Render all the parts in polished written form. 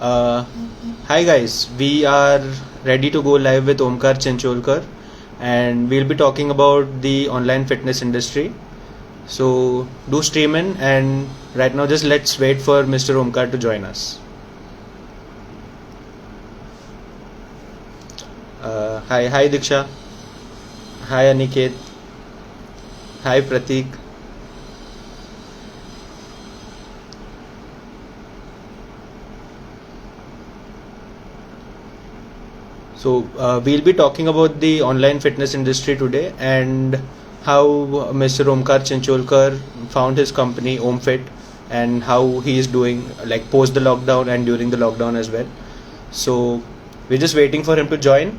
Uh, Hi guys, we are ready to go live with Omkar Chincholkar, and we'll be talking about the online fitness industry. So do stream in, and right now just let's wait for Mr. Omkar to join us. Hi Diksha, hi Aniket, hi Pratik. We'll be talking about the online fitness industry today and how Mr. Omkar Chincholkar found his company Omfit and how he is doing like post the lockdown and during the lockdown as well. So we're just waiting for him to join,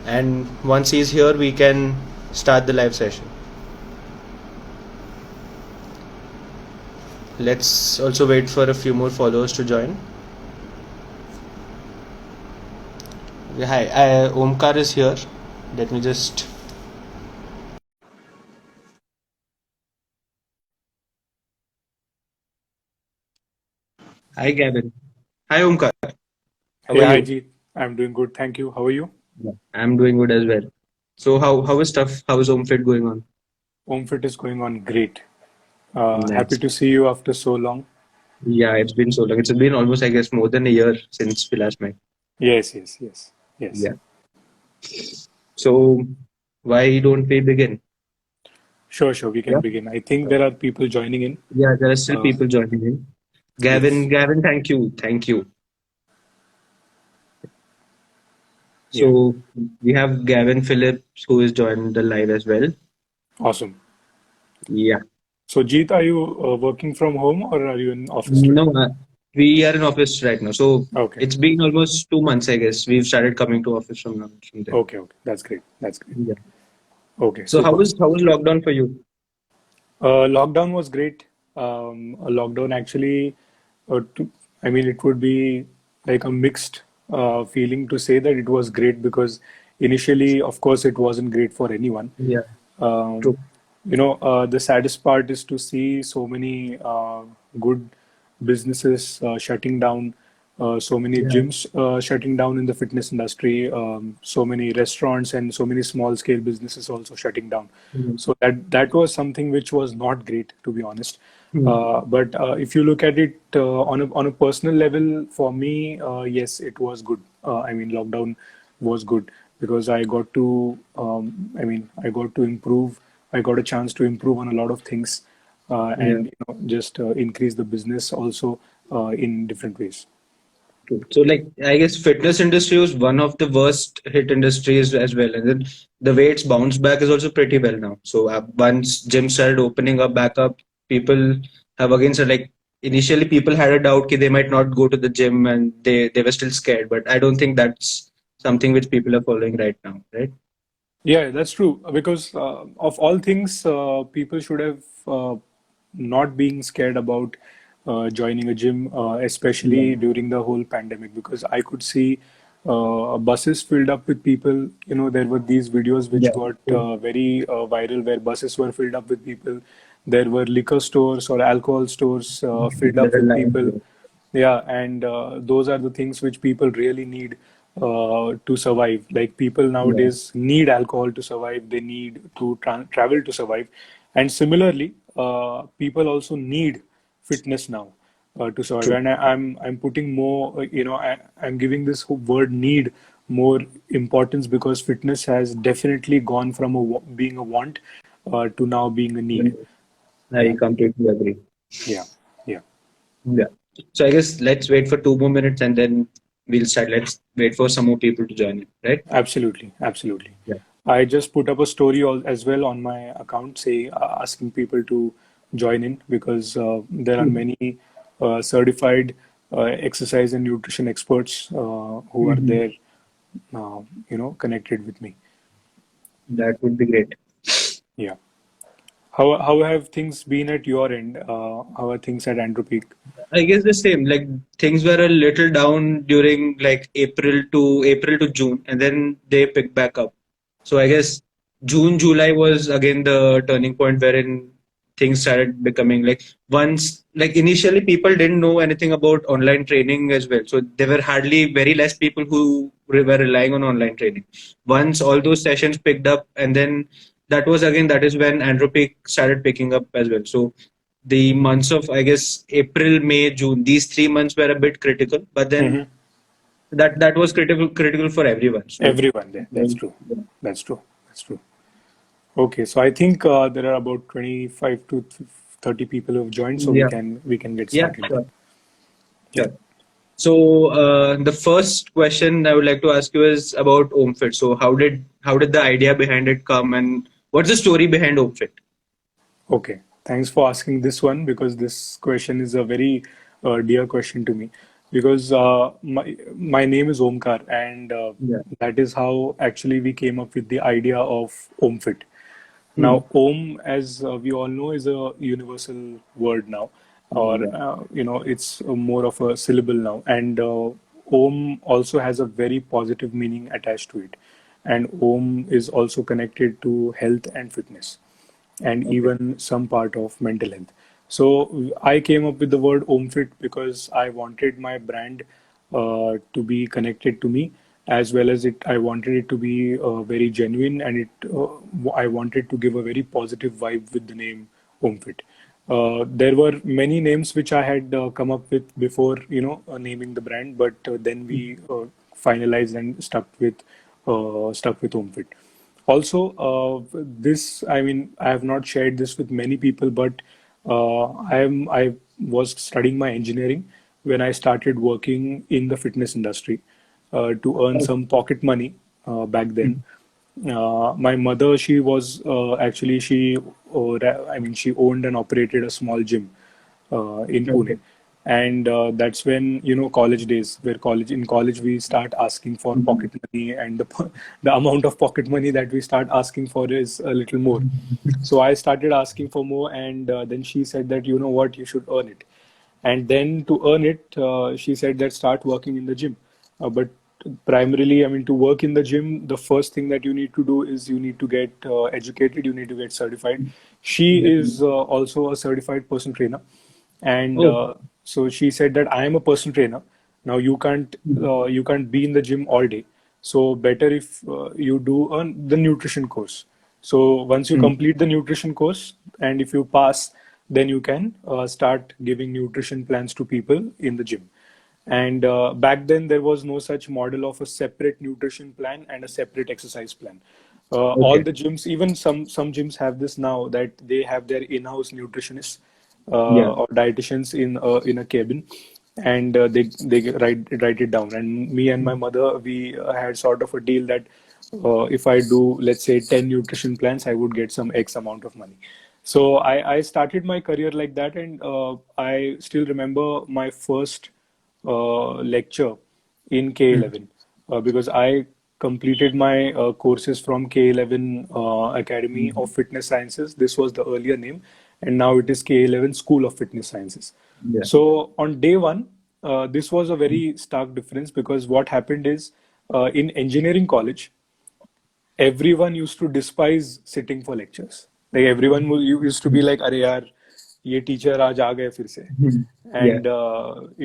and once he's here, we can start the live session. Let's also wait for a few more followers to join. Hi, Omkar is here. Let me just. Hi, Gavin. Hi, Omkar. How Hey, are hi, you? Jeet. I'm doing good. Thank you. How are you? Yeah. I'm doing good as well. So how is stuff? How is Omfit going on? Omfit is going on great. Happy Nice. to see you after so long. Yeah, it's been so long. It's been almost, I guess, more than a year since we last met. Yes, yes, yes, yes. Yeah. So why don't we begin? Sure, sure. We Yeah. can begin. I think there are people joining in. Yeah, there are still Uh, people joining in. yes. Gavin, thank you, thank you. Yeah. So we have Gavin Phillips who is joined the live as well. Awesome. Yeah. So, Jeet, are you working from home or are you in office today? No, we are in office right now. So Okay. it's been almost 2 months, I guess. We've started coming to office from now from there. Okay. Okay. That's great. That's great. Yeah. Okay. So Super. how was lockdown for you? Lockdown was great. A lockdown actually, to, I mean, it would be like a mixed feeling to say that it was great because initially, of course, it wasn't great for anyone. Yeah. Um, True. the saddest part is to see so many good businesses shutting down, so many Yeah. gyms shutting down in the fitness industry, so many restaurants and so many small scale businesses also shutting down. Mhm. So that was something which was not great, to be honest. Mhm. But if you look at it on a personal level, for me, yes, it was good. I mean, lockdown was good because I got to, I got to improve. I got a chance to improve on a lot of things, Yeah. and just increase the business also in different ways. True. So like I guess fitness industry was one of the worst hit industries as well, and then the way it's bounced back is also pretty well now. So once gyms started opening up back up, people have again said like initially people had a doubt that they might not go to the gym and they were still scared, but I don't think that's something which people are following right now, right? Yeah, that's true. Because of all things, people should have not being scared about joining a gym, Yeah. especially during the whole pandemic. Because I could see buses filled up with people. There were these videos which Yeah. got True. very viral where buses were filled up with people. There were liquor stores or alcohol stores filled There up are with lines, people. yeah. Yeah, and those are the things which people really need to survive. Like people Yeah. nowadays need alcohol to survive, they need to travel to survive. And similarly, people also need fitness now to survive. True. And I'm putting more, I'm giving this word need more importance because fitness has definitely gone from being a want to now being a need. I Yeah, completely agree. yeah, yeah. Yeah. So I guess let's wait for 2 more minutes and then we'll start. Let's wait for some more people to join in, right? Absolutely, absolutely. Yeah. I just put up a story as well on my account, say asking people to join in because there are many certified exercise and nutrition experts who are Mhm. there, connected with me. That would be great. Yeah. How have things been at your end? How are things at Andrew Peak? I guess the same. Like things were a little down during like April to June, and then they picked back up. So I guess June, July was again the turning point wherein things started becoming like, once, like initially people didn't know anything about online training as well, so there were hardly very less people who were relying on online training. Once all those sessions picked up, and then that is when Andropic started picking up as well. So the months of, I guess, April, May, June, these 3 months were a bit critical, but then Hmm. that was critical for everyone. So Everyone there. That's true. That's true. That's true. Okay, so I think there are about 25 to 30 people who have joined, so yeah, we can get yeah, started. sure, Yeah. sure. So the first question I would like to ask you is about Omfit. So how did the idea behind it come, and what's the story behind Omfit? Okay. Thanks for asking this one because this question is a very dear question to me because my name is Omkar and Yeah. that is how actually we came up with the idea of Omfit. Hmm. Now, Om, as we all know, is a universal word now, or Yeah. it's more of a syllable now. And Om also has a very positive meaning attached to it. And Om is also connected to health and fitness, and Okay. even some part of mental health. So I came up with the word Omfit because I wanted my brand to be connected to me, as well as it. I wanted it to be very genuine, and I wanted to give a very positive vibe with the name Omfit. There were many names which I had come up with before, naming the brand, but then we finalized and stuck with Omfit. Also, I mean, I have not shared this with many people, but I was studying my engineering when I started working in the fitness industry to earn some pocket money back then. My mother, she was actually I mean, she owned and operated a small gym in Pune. Okay. And that's when, college days, where in college we start asking for Mhm. pocket money, and the amount of pocket money that we start asking for is a little more. So I started asking for more, and then she said that, you know what, you should earn it. And then to earn it, she said that start working in the gym. But primarily, I mean, to work in the gym, the first thing that you need to do is you need to get educated, you need to get certified. She is Definitely. also a certified personal trainer. And Oh. so she said that I am a personal trainer. Now you can't be in the gym all day. So better if you do the nutrition course. So once you Hmm. complete the nutrition course, and if you pass, then you can start giving nutrition plans to people in the gym. And back then, there was no such model of a separate nutrition plan and a separate exercise plan. All Okay. the gyms, even some gyms have this now, that they have their in-house nutritionists Yeah. or dietitians in a cabin, and they write it down. And me and my mother, we had sort of a deal that if I do, let's say, 10 nutrition plans, I would get some X amount of money. So I started my career like that, and I still remember my first lecture in Hmm. K11 because I completed my courses from K11 Academy of Fitness Sciences. This was the earlier name, and now it is K11 School of Fitness Sciences. Yeah. So on day one, this was a very stark difference because what happened is in engineering college, everyone used to despise sitting for lectures. Like everyone used to be like, "अरे यार, ये teacher आज आ गए फिर से." Hmm. Yeah. And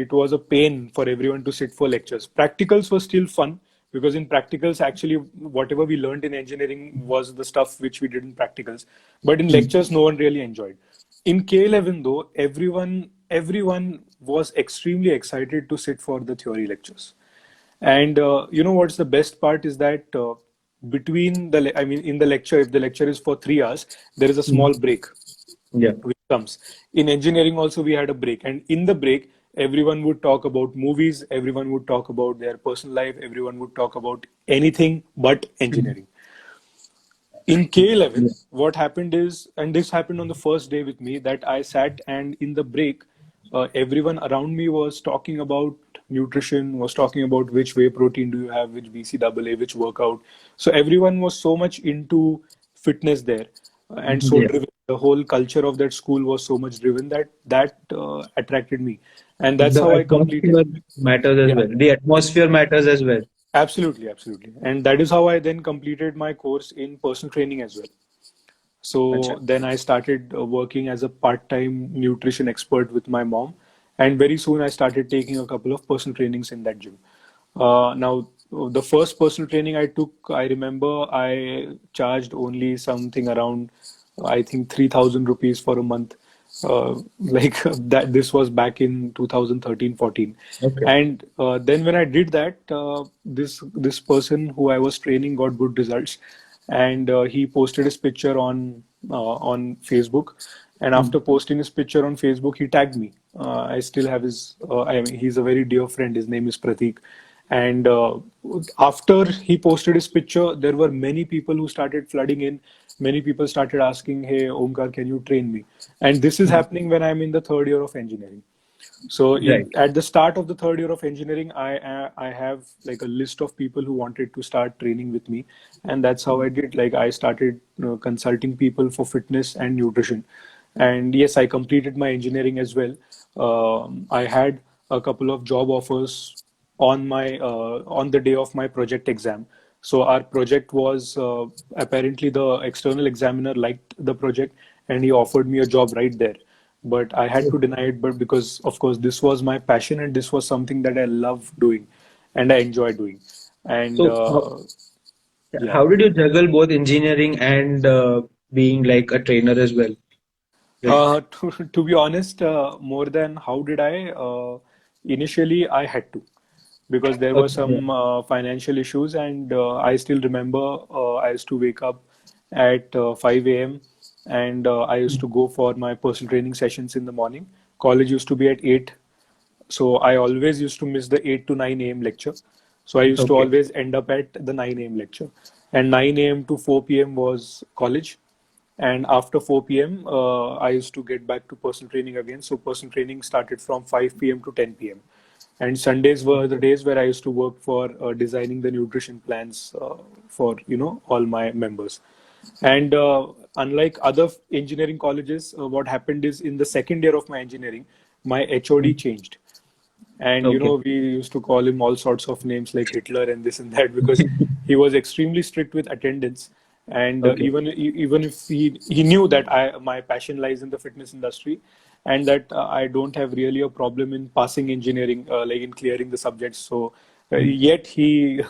it was a pain for everyone to sit for lectures. Practicals were still fun because in practicals, actually, whatever we learned in engineering was the stuff which we did in practicals. But in Hmm. lectures, no one really enjoyed. In K11, though, everyone was extremely excited to sit for the theory lectures. And you know what's the best part is that I mean, in the lecture, if the lecture is for 3 hours, there is a Hmm. small break Yeah. which comes. In engineering, also, we had a break. And in the break, everyone would talk about movies, everyone would talk about their personal life, everyone would talk about anything but Hmm. engineering. In Yeah. K11, what happened is, and this happened on the first day with me, that I sat and in the break, everyone around me was talking about nutrition, was talking about which whey protein do you have, which BCAA, which workout. So everyone was so much into fitness there and so Yeah. driven. The whole culture of that school was so much driven that attracted me. And that's The how I completed. atmosphere matters as Yeah. well. The atmosphere matters as well. Absolutely, absolutely. And that is how I then completed my course in personal training as well. Acha. So then I started working as a part-time nutrition expert with my mom, and very soon I started taking a couple of personal trainings in that gym. Now, the first personal training I took, I remember I charged only something around, I think, 3,000 rupees for a month. Like that, this was back in 2013-14. Okay. And then when I did that, this person who I was training got good results, and he posted his picture on Facebook. And Mm. after posting his picture on Facebook, he tagged me. I still have his. I mean, he's a very dear friend. His name is Pratik. And after he posted his picture, there were many people who started flooding in. Many people started asking, "Hey, Omkar, can you train me?" And this is Mm. happening when I'm in the third year of engineering. So Right. at the start of the third year of engineering, I have like a list of people who wanted to start training with me, and that's how I did. Like I started consulting people for fitness and nutrition, and yes, I completed my engineering as well. I had a couple of job offers on the day of my project exam. So our project was apparently the external examiner liked the project, and he offered me a job right there, but I had to deny it. But because, of course, this was my passion and this was something that I love doing and I enjoy doing. And So, yeah, how did you juggle both engineering and being like a trainer as well? Like, to be honest, more than how did I, initially I had to, because there were okay, yeah. some financial issues, and I still remember I used to wake up at 5 a.m. and I used Mm. to go for my personal training sessions in the morning. College used to be at 8. So I always used to miss the 8 to 9 a.m. lecture. So I used to Okay. always end up at the 9 a.m. lecture. And 9 a.m. to 4 p.m. was college. And after 4 p.m., I used to get back to personal training again. So personal training started from 5 p.m. to 10 p.m. And Sundays were the days where I used to work for designing the nutrition plans for all my members. And unlike other engineering colleges, what happened is in the second year of my engineering, my HOD Mm. changed. And Okay. we used to call him all sorts of names like Hitler and this and that, because he was extremely strict with attendance. And Okay. even if he knew that my passion lies in the fitness industry, and that I don't have really a problem in passing engineering, like in clearing the subjects. So Mm. yet he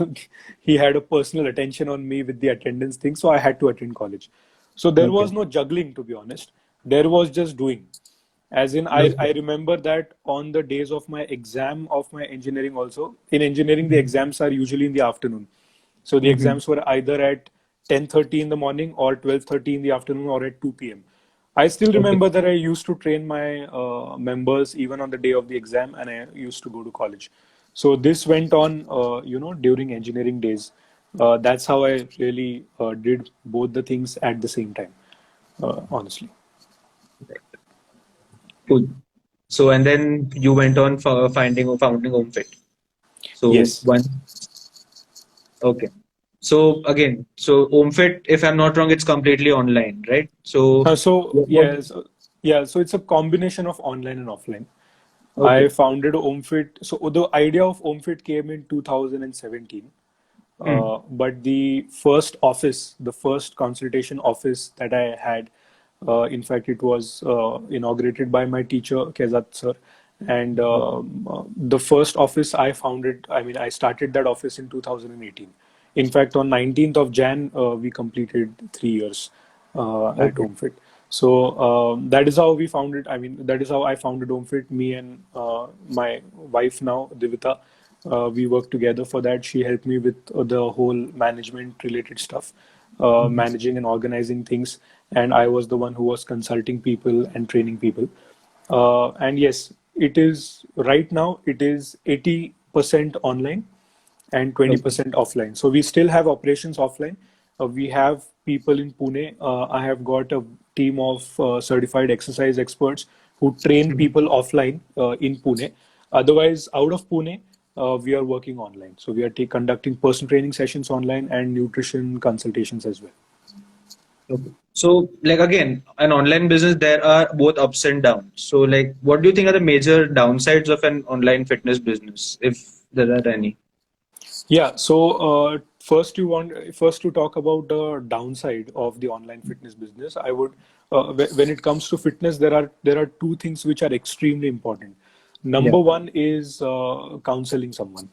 he had a personal attention on me with the attendance thing, so I had to attend college. So there Okay. was no juggling, to be honest. There was just doing. As in, I Okay. remember that on the days of my exam of my engineering also, in engineering, the Mm. exams are usually in the afternoon. So the Mhm. exams were either at 10:30 in the morning or 12:30 in the afternoon or at 2 p.m. I still Okay. remember that I used to train my members even on the day of the exam, and I used to go to college. So this went on, during engineering days. That's how I really did both the things at the same time, honestly. Cool. So, and then you went on for founding Omfit. So Yes. one, okay. So again, so Omfit, if I'm not wrong, it's completely online, right? So So what? yes, yeah. So it's a combination of online and offline. I Okay. founded Omfit. So the idea of Omfit came in 2017. Mm. But the first office, the first consultation office that I had, in fact, it was inaugurated by my teacher, Kezat sir. And the first office I founded, I mean, I started that office in 2018. In fact, on 19th of Jan, we completed 3 years at Okay. HomeFit. So that is how we founded. I mean, that is how I founded HomeFit. Me and my wife now, Divita, we worked together for that. She helped me with the whole management related stuff, Mhm. managing and organizing things. And I was the one who was consulting people and training people. And yes, it is right now, it is 80% online and Okay. 20% offline. So we still have operations offline. We have people in Pune. I have got a team of certified exercise experts who train Mhm. people offline in Pune. Otherwise, out of Pune, we are working online. So we are conducting personal training sessions online and nutrition consultations as well. Okay. So, like again, an online business, there are both ups and downs. So, like, what do you think are the major downsides of an online fitness business, if there are any? Yeah. So first to talk about the downside of the online fitness business. I would, when it comes to fitness, there are two things which are extremely important. Yeah. Number one is counseling someone.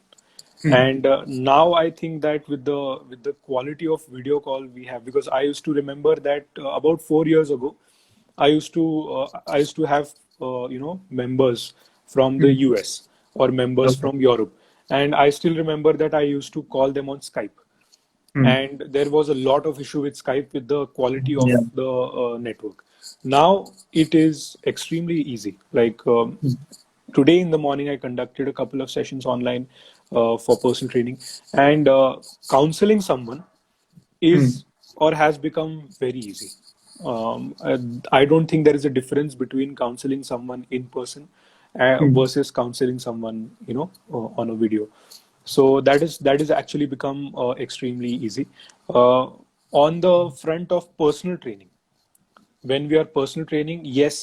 Hmm. And now I think that with the quality of video call we have, because I used to remember that about 4 years ago, I used to have members from the Hmm. US or members Okay. from Europe, and I still remember that I used to call them on Skype, Hmm. and there was a lot of issue with Skype with the quality of Yeah. the network. Now it is extremely easy. Like Hmm. today in the morning, I conducted a couple of sessions online for personal training, and counseling someone Hmm. is or has become very easy. I don't think there is a difference between counseling someone in person Hmm. versus counseling someone, on a video. So that is actually become extremely easy. Uh, on the front of personal training, when we are personal training, yes,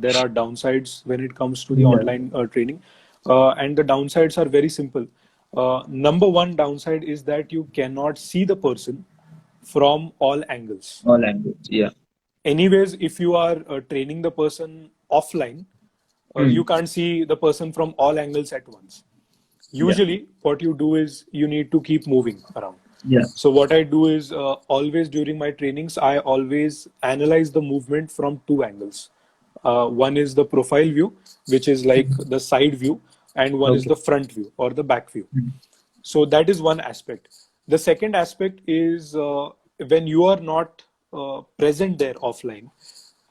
there are downsides when it comes to the Yeah. online training, and the downsides are very simple. Number one downside is that you cannot see the person from all angles. All language. Yeah. Anyways, if you are training the person offline, you Hmm. can't see the person from all angles at once. Yeah. Usually, what you do is you need to keep moving around. Yeah. So what I do is always during my trainings, I always analyze the movement from two angles. One is the profile view, which is like Hmm. the side view, and one is Okay. the front view or the back view. Hmm. So that is one aspect. The second aspect is when you are not present there offline,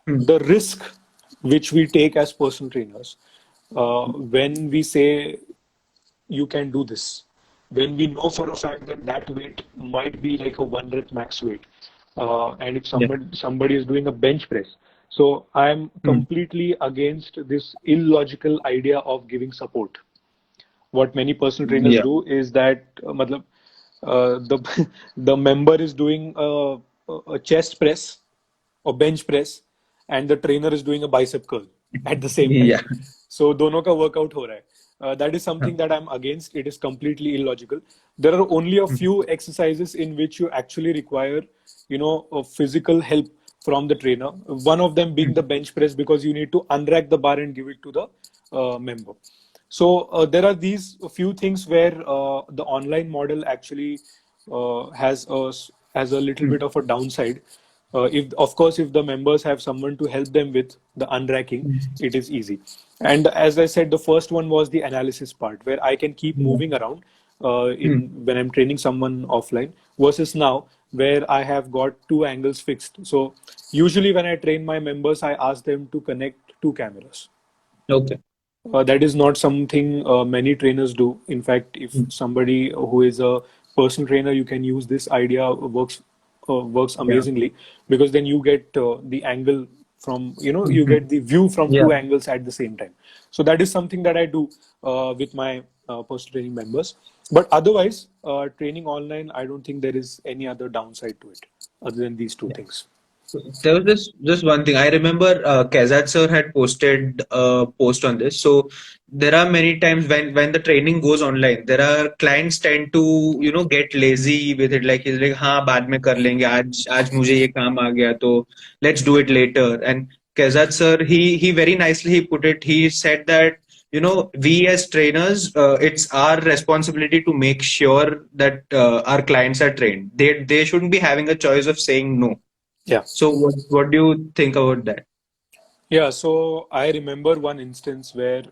Hmm. the risk which we take as personal trainers, when we say you can do this, when we know for a fact that that weight might be like a one rep max weight, and if Yeah. somebody is doing a bench press, so I'm Hmm. completely against this illogical idea of giving support. What many personal trainers Yeah. do is that matlab, the the member is doing a chest press or bench press, and the trainer is doing a bicep curl at the same time. Yeah. So दोनों का workout हो रहा है. That is Huh. something that I'm against. It is completely illogical. There are only a Hmm. few exercises in which you actually require, a physical help from the trainer. One of them being Hmm. the bench press, because you need to unrack the bar and give it to the member. So there are these few things where the online model actually has a little Hmm. bit of a downside. If of course if the members have someone to help them with the unracking, Hmm. it is easy. And as I said, the first one was the analysis part, where I can keep Yeah. moving around Hmm. in when I'm training someone offline, versus now where I have got two angles fixed. So usually when I train my members, I ask them to connect two cameras. Okay. That is not something many trainers do. In fact, if Hmm. somebody who is a personal trainer, you can use this idea, works Yeah. amazingly, because then you get the angle from, you Hmm. get the view from Yeah. two angles at the same time. So that is something that I do with my personal training members. But otherwise, training online, I don't think there is any other downside to it other than these two Yeah. things. There was this one thing I remember. Kazat sir had posted a post on this. So there are many times when the training goes online, there are clients tend to get lazy with it. Like he's like, हाँ बाद में कर लेंगे आज मुझे ये काम आ गया तो let's do it later. And Kazat sir he very nicely he put it. He said that we as trainers, it's our responsibility to make sure that our clients are trained. They shouldn't be having a choice of saying no. Yeah. So what do you think about that? Yeah, so I remember one instance where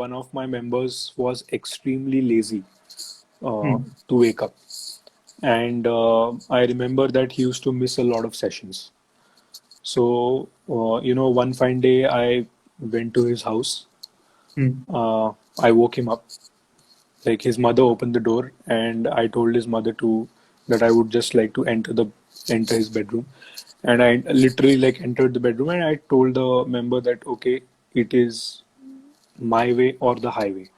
one of my members was extremely lazy Hmm. to wake up. And I remember that he used to miss a lot of sessions. So, one fine day I went to his house. Hmm. I woke him up. Like his mother opened the door, and I told his mother to that I would just like to enter his bedroom. And I literally like entered the bedroom, and I told the member that okay, it is my way or the highway,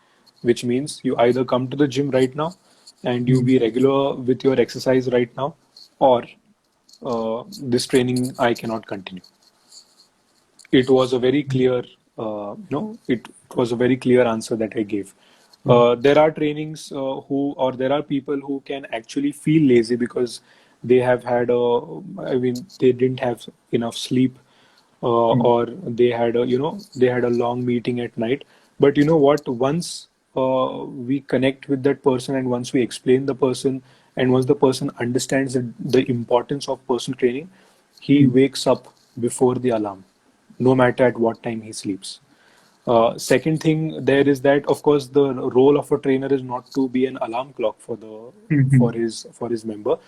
which means you either come to the gym right now and you Hmm. be regular with your exercise right now, or this training I cannot continue. It was a very clear, it was a very clear answer that I gave. There are trainings there are people who can actually feel lazy because they have had I mean, they didn't have enough sleep, or they had they had a long meeting at night. But you know what? Once we connect with that person, and once we explain the person, and once the person understands the importance of personal training, he wakes up before the alarm, no matter at what time he sleeps. Second thing there is that, of course, the role of a trainer is not to be an alarm clock for the for his member,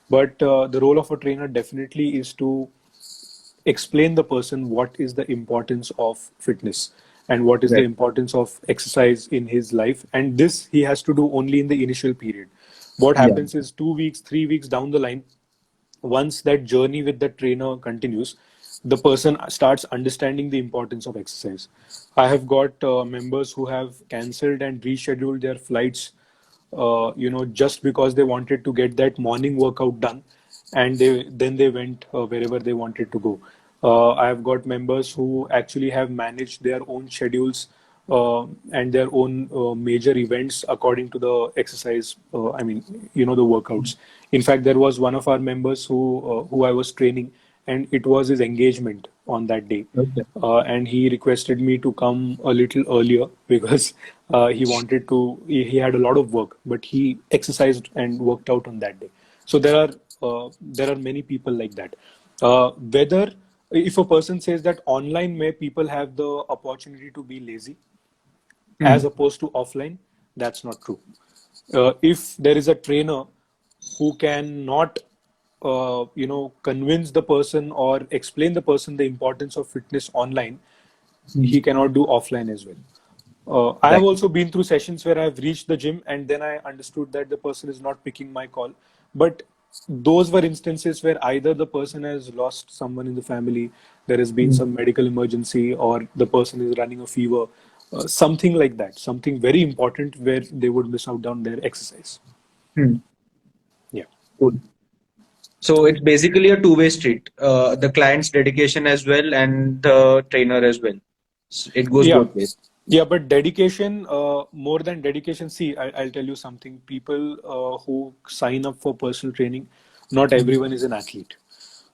but the role of a trainer definitely is to explain the person what is the importance of fitness and what is the Right. importance of exercise in his life, and this he has to do only in the initial period. What Yeah. happens is 2 weeks, 3 weeks down the line, once that journey with the trainer continues, the person starts understanding the importance of exercise. I have got members who have cancelled and rescheduled their flights, just because they wanted to get that morning workout done, and they went wherever they wanted to go. I have got members who actually have managed their own schedules and their own major events according to the exercise. The workouts. In fact, there was one of our members who I was training, and it was his engagement on that day. Okay. And he requested me to come a little earlier because he had a lot of work, but he exercised and worked out on that day. So there are many people like that. Whether if a person says that online may people have the opportunity to be lazy as opposed to offline, that's not true. If there is a trainer who cannot convince the person or explain the person the importance of fitness online, he cannot do offline as well. I have Right. also been through sessions where I've reached the gym and then I understood that the person is not picking my call. But those were instances where either the person has lost someone in the family, there has been some medical emergency, or the person is running a fever, something like that, something very important where they would miss out on their exercise. Hmm. Yeah. Cool. So it's basically a two-way street. The client's dedication as well and the trainer as well. It goes Yeah. both ways. Yeah, but dedication, more than dedication, see, I'll tell you something. People who sign up for personal training, not everyone is an athlete.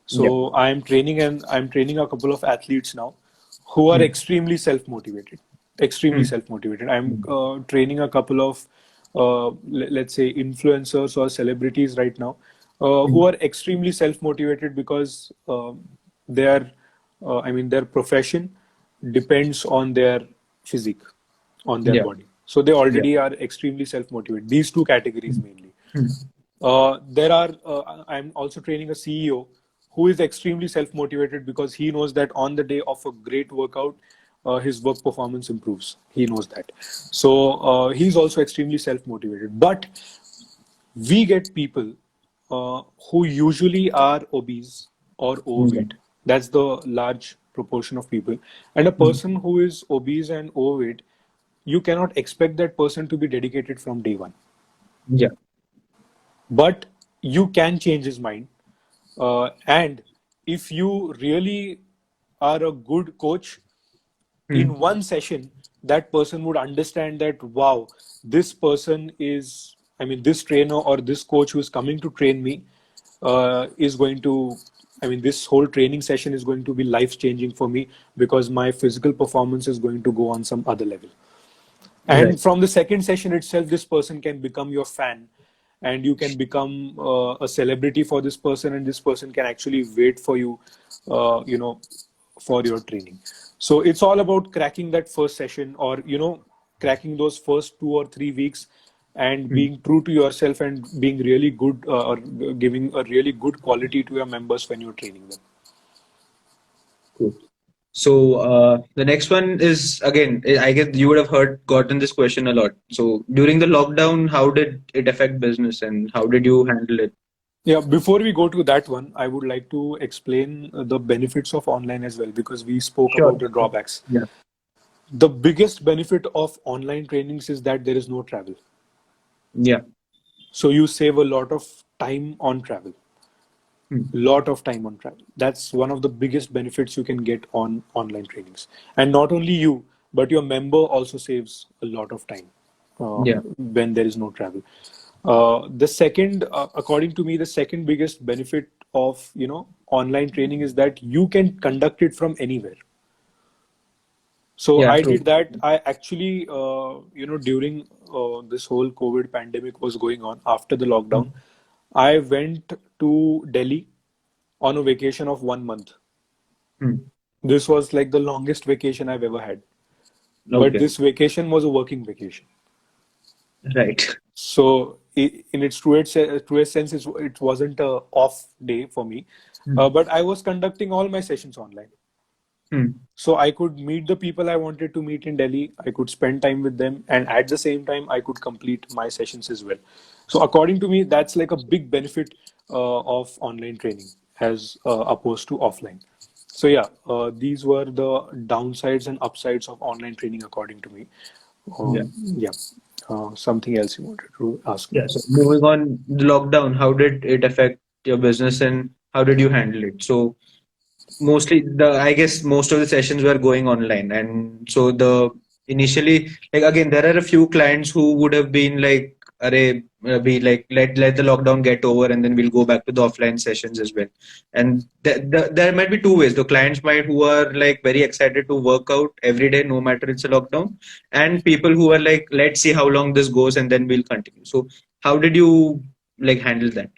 Yeah. So I'm training a couple of athletes now who are extremely self-motivated. Extremely Hmm. self-motivated. I'm training a couple of let's say influencers or celebrities right now who are extremely self-motivated because their their profession depends on their physique, on their Yeah. body. So they Yeah. already are extremely self-motivated. These two categories mainly. I'm also training a CEO who is extremely self-motivated because he knows that on the day of a great workout, his work performance improves. He knows that. So he's also extremely self-motivated. But we get people who usually are obese or Yeah. overweight. That's the large proportion of people. And a person who is obese and overweight, you cannot expect that person to be dedicated from day one. Yeah. But you can change his mind. And if you really are a good coach, in one session, that person would understand that, wow, this person is, this trainer or this coach who is coming to train me is going to, this whole training session is going to be life changing for me because my physical performance is going to go on some other level. Right. And from the second session itself, this person can become your fan, and you can become a celebrity for this person, and this person can actually wait for you, uh, you know, for your training. So it's all about cracking that first session, or cracking those first 2 or 3 weeks, and being true to yourself and being really good, or giving a really good quality to your members when you're training them. Cool. So the next one is again, I guess you would have gotten this question a lot. So during the lockdown, how did it affect business and how did you handle it? Yeah, before we go to that one, I would like to explain the benefits of online as well, because we spoke Sure. about the drawbacks. Yeah. The biggest benefit of online trainings is that there is no travel. Yeah. So you save a lot of time on travel. Hmm. Lot of time on travel. That's one of the biggest benefits you can get on online trainings. And not only you, but your member also saves a lot of time. Yeah. when there is no travel. The second, according to me, the second biggest benefit of online training is that you can conduct it from anywhere. So Yeah. I True. did that. I actually, during this whole COVID pandemic was going on after the lockdown, I went to Delhi on a vacation of 1 month. Hmm. This was like the longest vacation I've ever had. But Okay. this vacation was a working vacation. Right. So in its truest sense, it wasn't a off day for me. Hmm. But I was conducting all my sessions online. Hmm. So I could meet the people I wanted to meet in Delhi. I could spend time with them, and at the same time, I could complete my sessions as well. So according to me, that's like a big benefit of online training as opposed to offline. So yeah, these were the downsides and upsides of online training according to me. Yeah. Yeah. Something else you wanted to ask me? Yeah. So moving on, the lockdown, how did it affect your business and how did you handle it? So mostly I guess most of the sessions were going online, and so the initially, like, again, there are a few clients who would have been like, "Arey, we like let the lockdown get over and then we'll go back to the offline sessions as well." And there might be two ways: the clients might who are like very excited to work out every day no matter it's a lockdown, and people who are like, let's see how long this goes and then we'll continue. So how did you like handle that?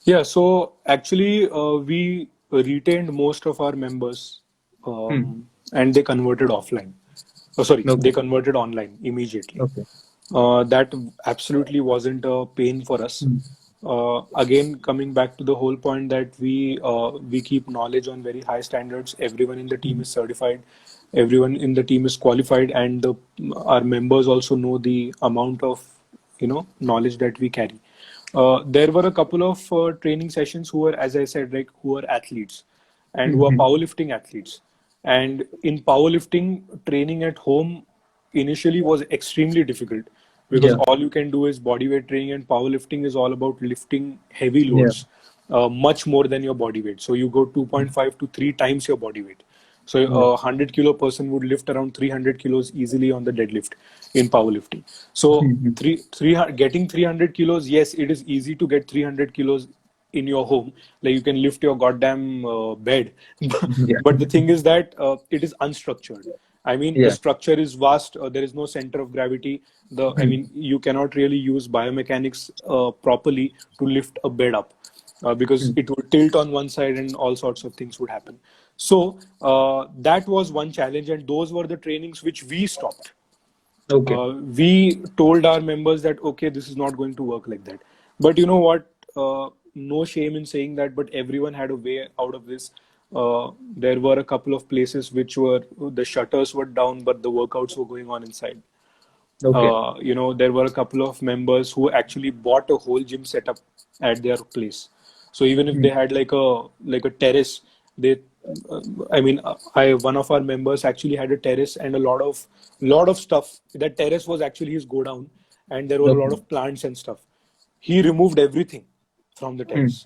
Yeah, so actually, we retained most of our members, Hmm. and they converted offline. Oh, sorry, they Okay. converted online immediately. Okay. That absolutely wasn't a pain for us. Hmm. Again, coming back to the whole point that we keep knowledge on very high standards. Everyone in the team Hmm. is certified. Everyone in the team is qualified, and our members also know the amount of knowledge that we carry. There were a couple of training sessions who were, as I said, like who are athletes and who are Hmm. powerlifting athletes. And in powerlifting, training at home initially was extremely difficult because Yeah. all you can do is body weight training, and powerlifting is all about lifting heavy Yeah. loads, much more than your body weight. So you go 2.5 to 3 times your body weight. So Yeah. a 100 kilo person would lift around 300 kilos easily on the deadlift in powerlifting. So Mhm. getting 300 kilos, yes, it is easy to get 300 kilos in your home. Like you can lift your goddamn bed. Yeah. But the thing is that it is unstructured. I mean, the Yeah. structure is vast. There is no center of gravity. I Hmm. mean, you cannot really use biomechanics properly to lift a bed up because Hmm. it would tilt on one side and all sorts of things would happen. So that was one challenge, and those were the trainings which we stopped. Okay. We told our members that okay, this is not going to work like that. But you know what? No shame in saying that, but everyone had a way out of this. There were a couple of places which were the shutters were down, but the workouts were going on inside. Okay. There were a couple of members who actually bought a whole gym setup at their place. So even if Hmm. they had like a terrace, they, I mean, I one of our members actually had a terrace and a lot of stuff. That terrace was actually his go down, and there were a lot Okay. of plants and stuff. He removed everything from the Hmm. terrace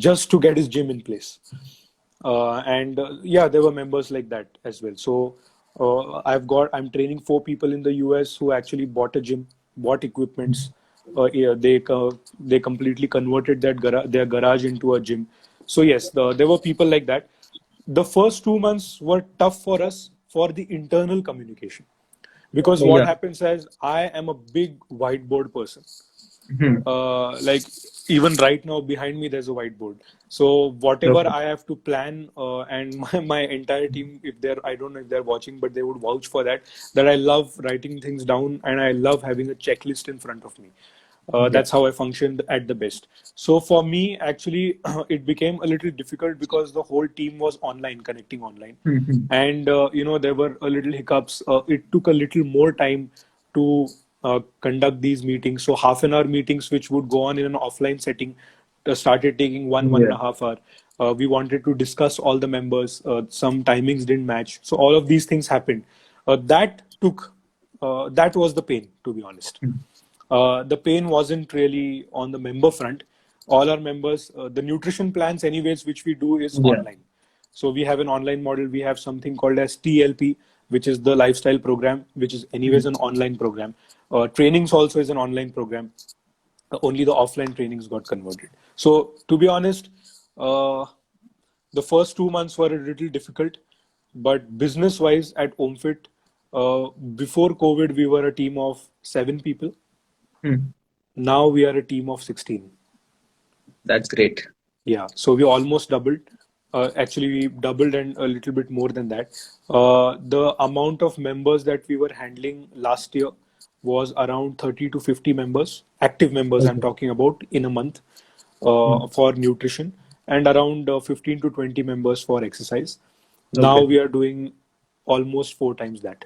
just to get his gym in place. And yeah, there were members like that as well. So I'm training 4 people in the US who actually bought a gym, bought equipments. Yeah, they completely converted their garage into a gym. So yes, there were people like that. The first 2 months were tough for us for the internal communication because what Yeah. happens is I am a big whiteboard person. Hmm. Like even right now behind me there's a whiteboard, so whatever Okay. I have to plan, and my entire team, if they're, I don't know if they're watching, but they would vouch for that I love writing things down and I love having a checklist in front of me. Yeah. That's how I functioned at the best. So for me, actually, it became a little difficult because the whole team was online, connecting online, Hmm. and there were a little hiccups. It took a little more time to conduct these meetings. So half an hour meetings, which would go on in an offline setting, started taking one and Yeah. a half hour. We wanted to discuss all the members. Some timings didn't match, so all of these things happened. That was the pain, to be honest. Hmm. The pain wasn't really on the member front. All our members, the nutrition plans, anyways, which we do is Yeah. online. So we have an online model. We have something called as TLP, which is the lifestyle program, which is anyways an online program. Trainings also is an online program. Only the offline trainings got converted. So to be honest, uh, the first 2 months were a little difficult, but business wise at Omfit, before COVID, we were a team of 7 people. Hmm. Now we are a team of 16. That's great. Yeah, so we almost doubled. Actually, we doubled and a little bit more than that. The amount of members that we were handling last year was around 30 to 50 members, active members, I'm Okay. talking about, in a month Hmm. for nutrition, and around 15 to 20 members for exercise. Now Okay. we are doing almost 4 times that.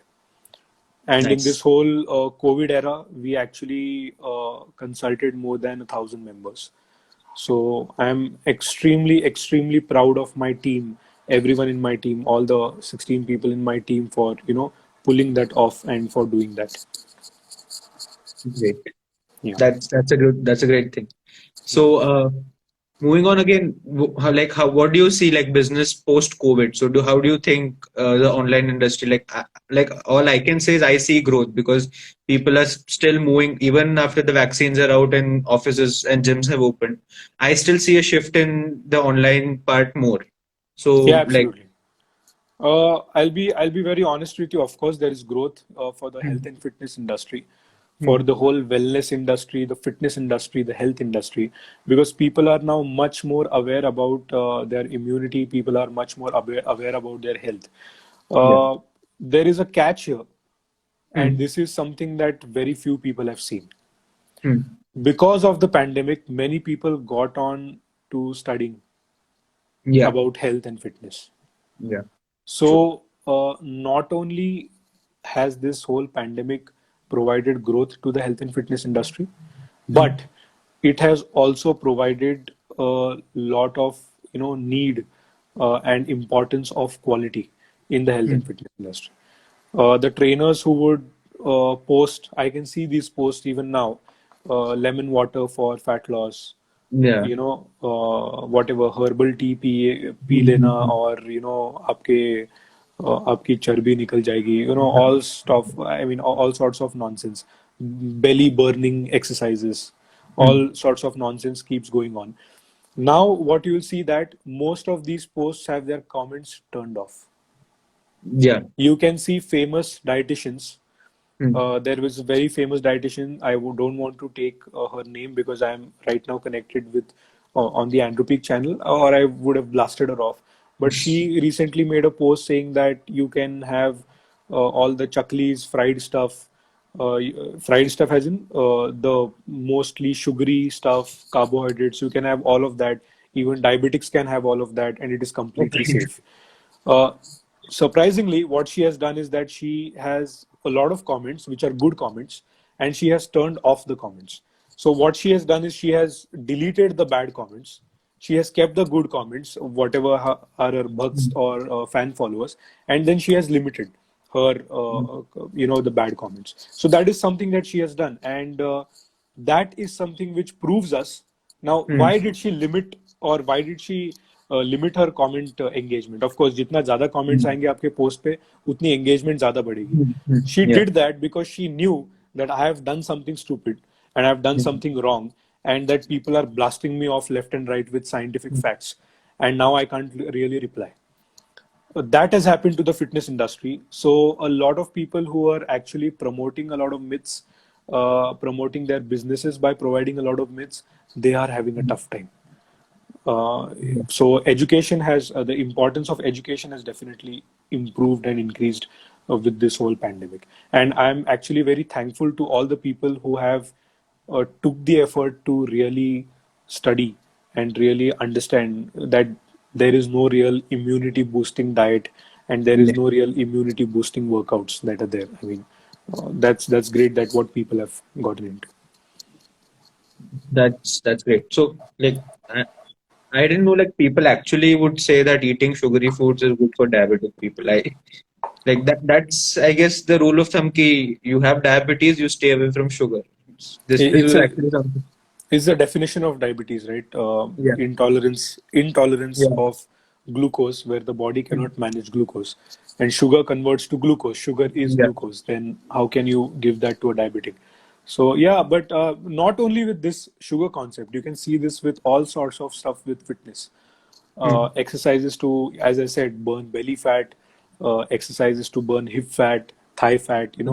And in this Nice. whole COVID era, we actually consulted more than 1,000 members. So I'm extremely, extremely proud of my team, everyone in my team, all the 16 people in my team for, pulling that off and for doing that. Great. Yeah. That's a great thing. Yeah. So, moving on again, how what do you see like business post COVID? So, how do you think the online industry like all I can say is I see growth because people are still moving even after the vaccines are out and offices and gyms have opened. I still see a shift in the online part more. Yeah, So, like, absolutely. I'll be very honest with you. Of course, there is growth for the health hmm, and fitness industry, for hmm, the whole wellness industry, the fitness industry, the health industry, because people are now much more aware about their immunity. People are much more aware about their health. yeah, Uh, there is a catch here, and hmm, this is something that very few people have seen. hmm, Because of the pandemic, many people got on to studying yeah, about health and fitness. yeah, true. So, not only has this whole pandemic provided growth to the health and fitness industry, Hmm, but it has also provided a lot of need and importance of quality in the health and hmm, fitness industry. The trainers who would post, I can see these posts even now, lemon water for fat loss, yeah. whatever herbal tea P Hmm, लेना hmm, hmm, और आपकी चर्बी निकल जाएगी, all stuff, I mean all sorts of nonsense, belly burning exercises, all hmm, sorts of nonsense keeps going on. Now what you will see that most of these posts have their comments turned off. yeah. You can see famous dietitians. Hmm, There was a very famous dietitian. Don't want to take her name because I'm right now connected with on the Andrew Peak channel, or I would have blasted her off. But she recently made a post saying that you can have all the chaklis, fried stuff as in the mostly sugary stuff, carbohydrates. You can have all of that. Even diabetics can have all of that, and it is completely okay. safe. Uh, Surprisingly, what she has done is that she has a lot of comments, which are good comments, and she has turned off the comments. So, what she has done is she has deleted the bad comments. She has kept the good comments, whatever are her bhakts Hmm, or fan followers, and then she has limited her, hmm, the bad comments. So, that is something that she has done. And that is something which proves us. Now, hmm, why did she limit or why did she limit her comment engagement? Of course, जितना ज़्यादा comments hmm, आएंगे आपके post पे, उतनी engagement ज़्यादा बढ़ेगी. She yeah. did that because she knew that I have done something stupid and I have done Hmm, something wrong, and that people are blasting me off left and right with scientific facts, and now I can't really reply. That has happened to the fitness industry. So a lot of people who are actually promoting a lot of myths, promoting their businesses by providing a lot of myths, they are having a hmm, tough time. Uh, so education has the importance of education has definitely improved and increased with this whole pandemic. And I'm actually very thankful to all the people who have took the effort to really study and really understand that there is no real immunity boosting diet and there is yeah. no real immunity boosting workouts that are there. I mean, that's great that what people have gotten into. That's great. So, like, I didn't know like people actually would say that eating sugary foods is good for diabetic people. I like that. That's I guess the rule of thumb. Ki you have diabetes, you stay away from sugar. This It's was a actually something. is the definition of diabetes, right? Yeah, Intolerance yeah, of glucose where the body cannot manage glucose, and sugar converts to glucose. Sugar is Yeah. glucose. Then how can you give that to a diabetic? So yeah, but not only with this sugar concept, you can see this with all sorts of stuff with fitness. Hmm. Exercises to, as I said, burn belly fat, exercises to burn hip fat, thigh fat, There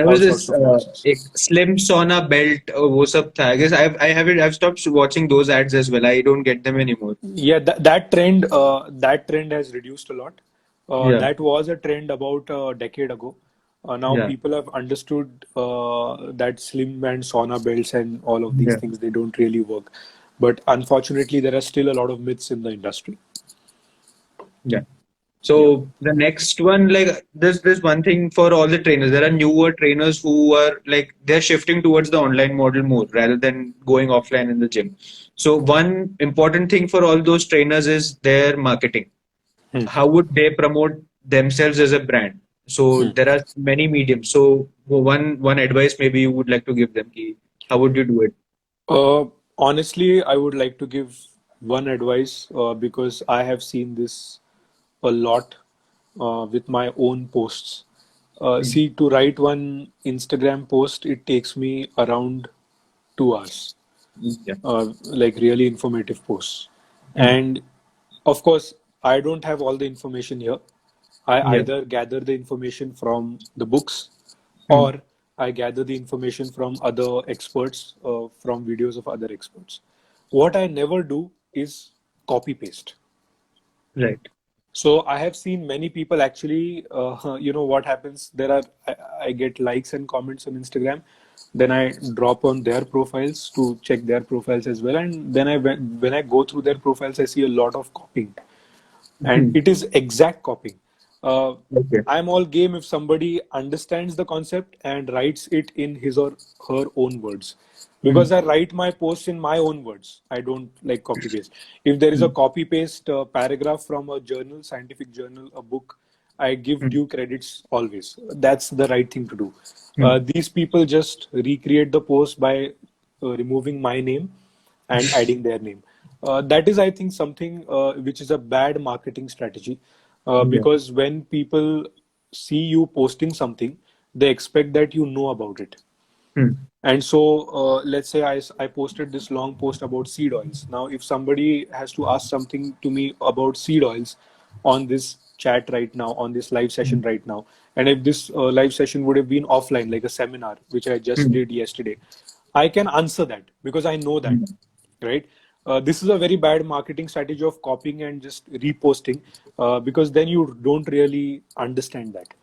all was sorts this of nonsense. slim sauna belt. वो सब था. I guess I haven't. I've stopped watching those ads as well. I don't get them anymore. Yeah, that trend has reduced a lot. Yeah. That was a trend about a decade ago. Now Yeah. people have understood that slim and sauna belts and all of these Yeah. things, they don't really work. But unfortunately, there are still a lot of myths in the industry. Yeah. Yeah. So the next one, like there's one thing for all the trainers. There are newer trainers who are like they're shifting towards the online model more rather than going offline in the gym. So one important thing for all those trainers is their marketing. Hmm. How would they promote themselves as a brand? So Hmm. there are many mediums. So one advice maybe you would like to give them. Ki, how would you do it? Honestly, I would like to give one advice because I have seen this a lot with my own posts. Mm. See, to write one Instagram post, it takes me around 2 hours, Yeah. like really informative posts. Mm. And of course, I don't have all the information here. I Yeah. either gather the information from the books Mm. or I gather the information from other experts, from videos of other experts. What I never do is copy paste. Right. So I have seen many people actually, what happens? I get likes and comments on Instagram. Then I drop on their profiles to check their profiles as well. And then when I go through their profiles, I see a lot of copying, and Mm. it is exact copying. Uh, Okay. I'm all game if somebody understands the concept and writes it in his or her own words. Because Mm. I write my posts in my own words. I don't like copy paste. If there is a Mm. copy paste paragraph from a journal, scientific journal, a book, I give Mm. due credits always. That's the right thing to do. Mm. These people just recreate the post by removing my name and adding their name. That is, I think, something which is a bad marketing strategy Yeah. because when people see you posting something, they expect that you know about it. Mm. And so, let's say I posted this long post about seed oils. Now, if somebody has to ask something to me about seed oils on this chat right now, on this live session Mm. right now, and if this live session would have been offline, like a seminar, which I just Mm. did yesterday, I can answer that because I know that, Mm. right? This is a very bad marketing strategy of copying and just reposting because then you don't really understand that.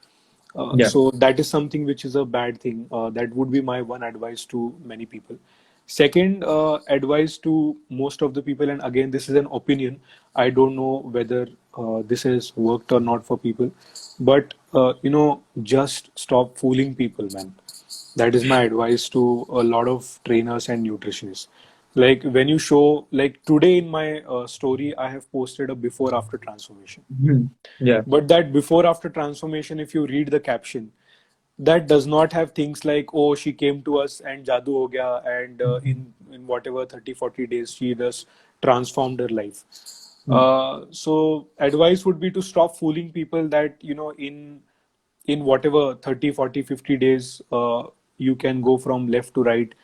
Yeah. So that is something which is a bad thing. That would be my one advice to many people. Second advice to most of the people, and again, this is an opinion. I don't know whether this has worked or not for people, but just stop fooling people, man. That is my advice to a lot of trainers and nutritionists. Like when you show, like today in my story, I have posted a before after transformation. Mm. Yeah. But that before after transformation, if you read the caption, that does not have things like, oh, she came to us and jadoo ho gaya, and in whatever 30-40 days she just transformed her life. Mm. So advice would be to stop fooling people that in whatever 30, 40, 50 days you can go from left to right,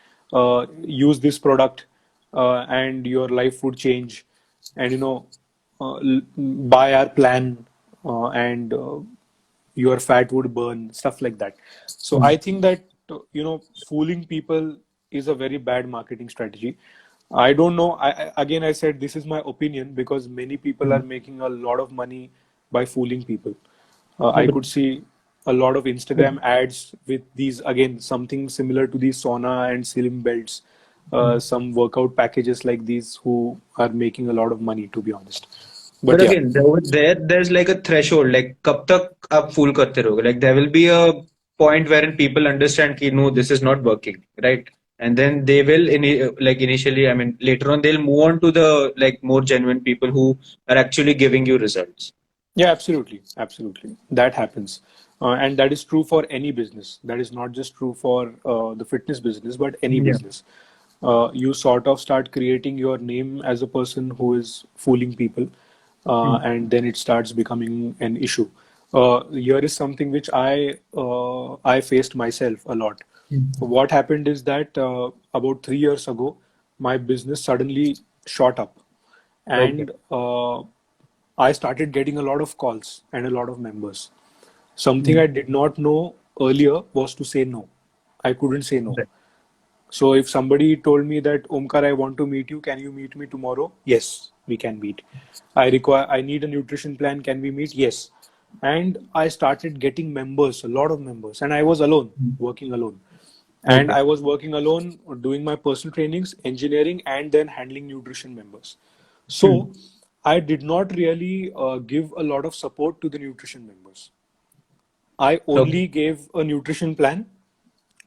use this product, and your life would change, and buy our plan, and your fat would burn, stuff like that. So Mm. I think that fooling people is a very bad marketing strategy. I don't know. Again, I said this is my opinion because many people are Mm. making a lot of money by fooling people. No, I could see a lot of but Instagram ads with these, again, something similar to these sauna and slim belts, mm. some workout packages like these who are making a lot of money, to be honest. But But yeah, again, there's like a threshold. Like, कब तक आप fool करते रहोगे? Like, there will be a point wherein people understand कि no, this is not working, right? And then they will like initially, I mean, later on they'll move on to the like more genuine people who are actually giving you results. yeah, absolutely, absolutely. That happens. And that is true for any business. That is not just true for the fitness business, but any Yeah. business. You sort of start creating your name as a person who is fooling people. Mm. and then it starts becoming an issue. Here is something which I faced myself a lot. Mm. What happened is that about 3 years ago, my business suddenly shot up, Okay. and I started getting a lot of calls and a lot of members. Something Mm. I did not know earlier was to say no. I couldn't say no. Right. So if somebody told me that, Omkar, I want to meet you, can you meet me tomorrow? Yes, we can meet. I need a nutrition plan. Can we meet? Yes. And I started getting members, a lot of members, and I was alone, Mm. working alone. And Okay. I was working alone, doing my personal trainings, engineering, and then handling nutrition members. Mm. So I did not really give a lot of support to the nutrition members. I Okay. only gave a nutrition plan,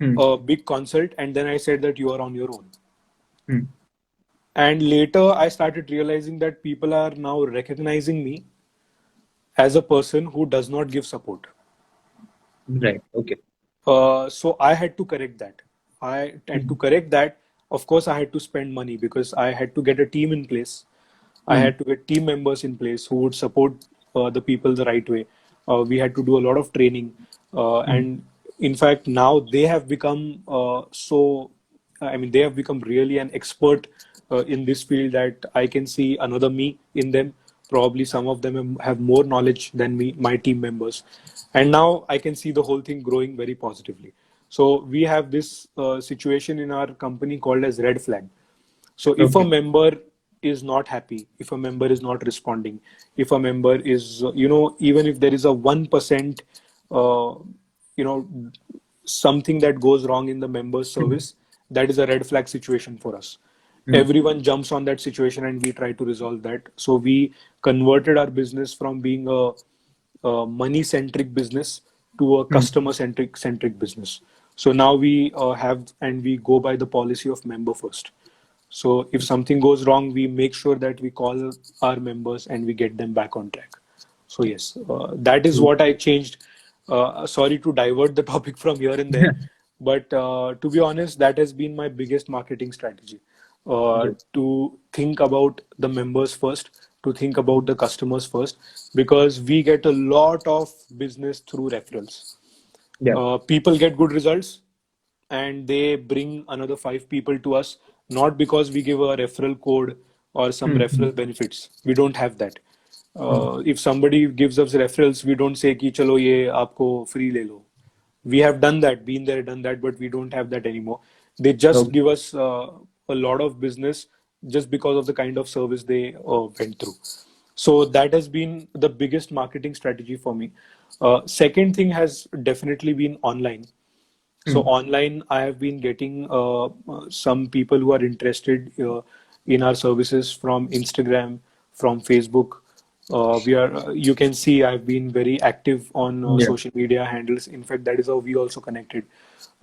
Mm. a big consult, and then I said that you are on your own. Mm. And later, I started realizing that people are now recognizing me as a person who does not give support. Right. Okay. So I had to correct that. And to Mm. correct that, of course, I had to spend money because I had to get a team in place. I Mm. had to get team members in place who would support the people the right way. We had to do a lot of training, Mm. and in fact, now they have become so. I mean, they have become really an expert in this field that I can see another me in them. Probably some of them have more knowledge than me, my team members, and now I can see the whole thing growing very positively. So we have this situation in our company called as red flag. So if a Okay. member is not happy, if a member is not responding, if a member is, even if there is a 1%, uh, you know, something that goes wrong in the member's Mm. service, that is a red flag situation for us. Mm. Everyone jumps on that situation and we try to resolve that. So we converted our business from being a money centric business to a Mm. customer centric business. So now we have and we go by the policy of member first. So if something goes wrong, we make sure that we call our members and we get them back on track. So yes, that is True. what I changed. Sorry to divert the topic from here and there, but to be honest, that has been my biggest marketing strategy. Yes. To think about the members first, to think about the customers first, because we get a lot of business through referrals. Yeah. People get good results and they bring another 5 people to us, not because we give a referral code or some Mm. Mm. referral benefits. We don't have that. Mm. If somebody gives us referrals, we don't say कि चलो ये आपको free ले लो. We have done that, been there, done that, but we don't have that anymore. They just Okay. give us a lot of business just because of the kind of service they went through. So that has been the biggest marketing strategy for me. Second thing has definitely been online. So Mm. online, I have been getting some people who are interested in our services from Instagram, from Facebook. You can see I've been very active on Yeah. social media handles. In fact, that is how we also connected.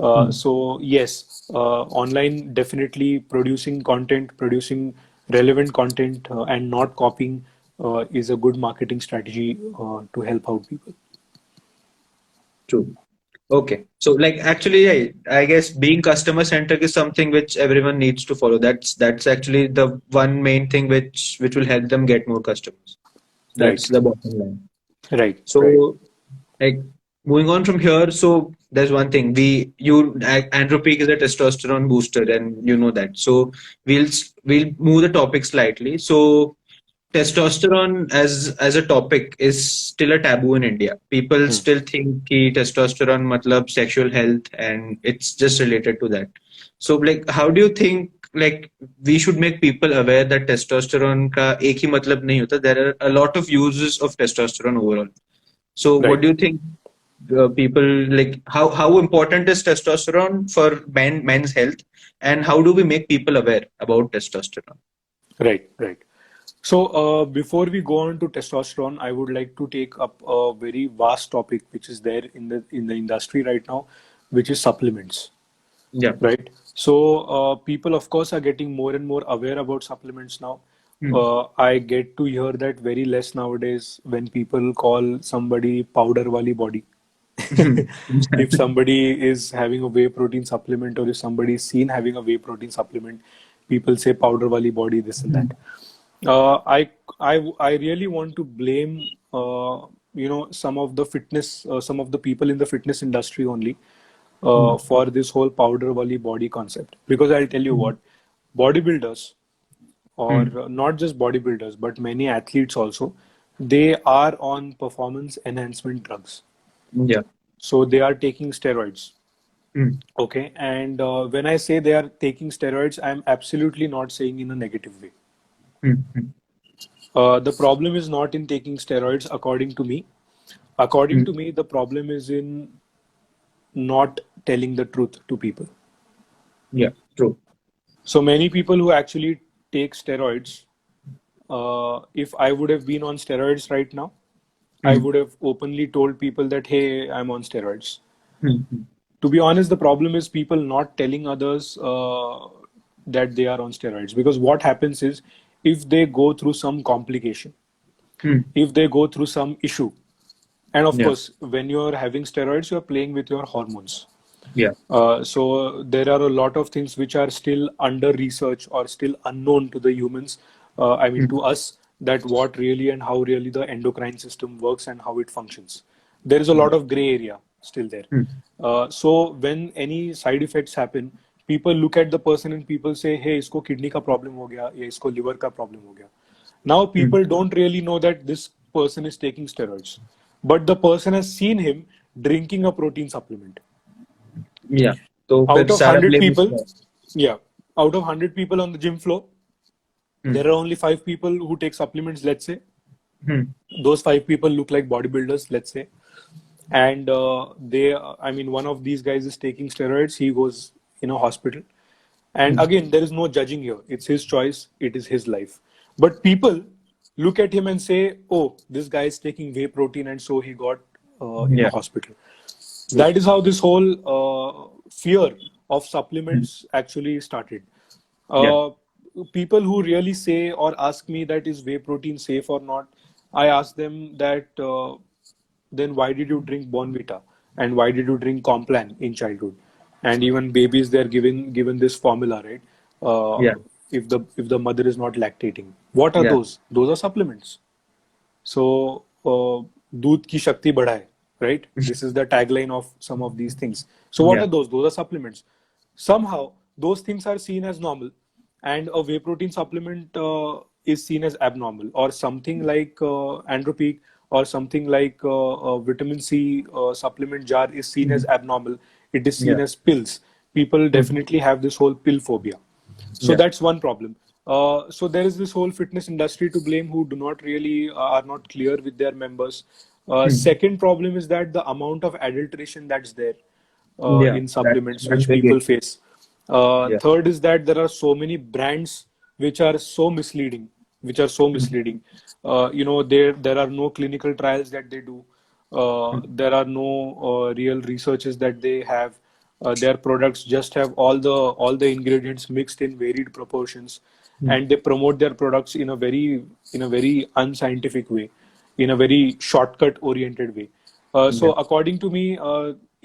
Mm. So yes, online definitely producing content, producing relevant content, and not copying is a good marketing strategy to help out people. True. Okay. So like actually I guess being customer centric is something which everyone needs to follow. That's actually the one main thing which will help them get more customers. Right, That's the bottom line. right, right. So like moving on from here, so there's one thing Andrew Peak is a testosterone booster and you know that. So we'll move the topic slightly. So testosterone as a topic is still a taboo in India. People Hmm. still think कि testosterone matlab sexual health and it's just related to that. So like how do you think like we should make people aware that testosterone का एक ही मतलब नहीं होता. There are a lot of uses of testosterone overall. So what Right. do you think people like how important is testosterone for men's health and how do we make people aware about testosterone? Right, right. So, before we go on to testosterone, I would like to take up a very vast topic which is there in the industry right now, which is supplements. Yeah. Right. So, people, of course, are getting more and more aware about supplements now. Hmm. I get to hear that very less nowadays when people call somebody powder wali body. If somebody is having a whey protein supplement or if somebody is seen having a whey protein supplement, people say powder wali body, this and that. I really want to blame some of the some of the people in the fitness industry only Hmm. for this whole powder wali body concept, because I'll tell you Hmm. what, bodybuilders, or Hmm. not just bodybuilders but many athletes also, they are on performance enhancement drugs, Yeah. so they are taking steroids. Hmm. Okay, and when I say they are taking steroids, I'm absolutely not saying in a negative way. Hmm. Hmm. The problem is not in taking steroids, according to me. According Hmm. to me, the problem is in not telling the truth to people. Yeah. True. So many people who actually take steroids, if I would have been on steroids right now, I Hmm. would have openly told people that, hey, I'm on steroids. Hmm. Hmm. To be honest, the problem is people not telling others that they are on steroids. Because what happens is, if they go through some complication, Hmm. if they go through some issue, and of Yeah. course, when you're having steroids, you're playing with your hormones. Yeah. So there are a lot of things which are still under research or still unknown to the humans. I mean, Hmm. to us, that what really and how really the endocrine system works and how it functions. There is a Yeah. lot of gray area still there. Hmm. So when any side effects happen, people look at the person and people say, "Hey, इसको kidney का problem हो गया, या इसको liver का problem हो गया." Now Hmm. people don't really know that this person is taking steroids, but the person has seen him drinking a protein supplement. Yeah. तो फिर Out of सारा 100 blame people, उसका है. yeah, out of 100 people on the gym floor, Hmm. there are only 5 people who take supplements, let's say. Hmm. Those 5 people look like bodybuilders, let's say. And I mean, one of these guys is taking steroids. He goes in a hospital. And Hmm. again, there is no judging here. It's his choice, it is his life. But people look at him and say, oh, this guy is taking whey protein, and so he got in a Yeah. hospital. True. That is how this whole fear of Hmm. supplements actually started. Yeah. Uh, People who really say or ask me that is whey protein safe or not, I ask them that then why did you drink Bonvita and why did you drink Complan in childhood? And even babies, they're given this formula, right? Yeah. If the mother is not lactating, what are Yeah. those? Those are supplements. So, दूध की शक्ति बढ़ाए, right? This is the tagline of some of these things. So, what Yeah. are those? Those are supplements. Somehow, those things are seen as normal, and a whey protein supplement is seen as abnormal, or something like Andropeak, or something like a vitamin C supplement jar is seen Hmm. as abnormal. It is seen Yeah. as pills. People Hmm. definitely have this whole pill phobia. So Yeah. that's one problem. So there is this whole fitness industry to blame who do not really are not clear with their members. Hmm. Second problem is that the amount of adulteration that's there Yeah. in That's supplements that's which very people good. face. Yeah. Third is that there are so many brands which are so misleading, which are so Hmm. misleading. There are no clinical trials that they do. Hmm. There are no real researches that they have. Their products just have all the ingredients mixed in varied proportions, Hmm. and they promote their products in a very unscientific way, in a very shortcut oriented way. So Yeah. according to me,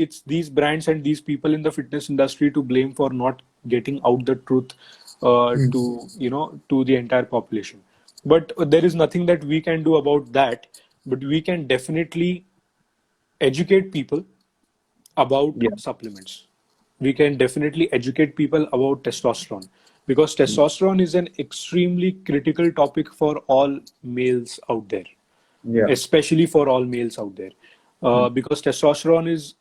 it's these brands and these people in the fitness industry to blame for not getting out the truth Hmm. to the entire population. But there is nothing that we can do about that. But we can definitely educate people about Yeah. supplements. We can definitely educate people about testosterone, because testosterone is an extremely critical topic for all males out there, Yeah. especially for all males out there, Hmm. because testosterone is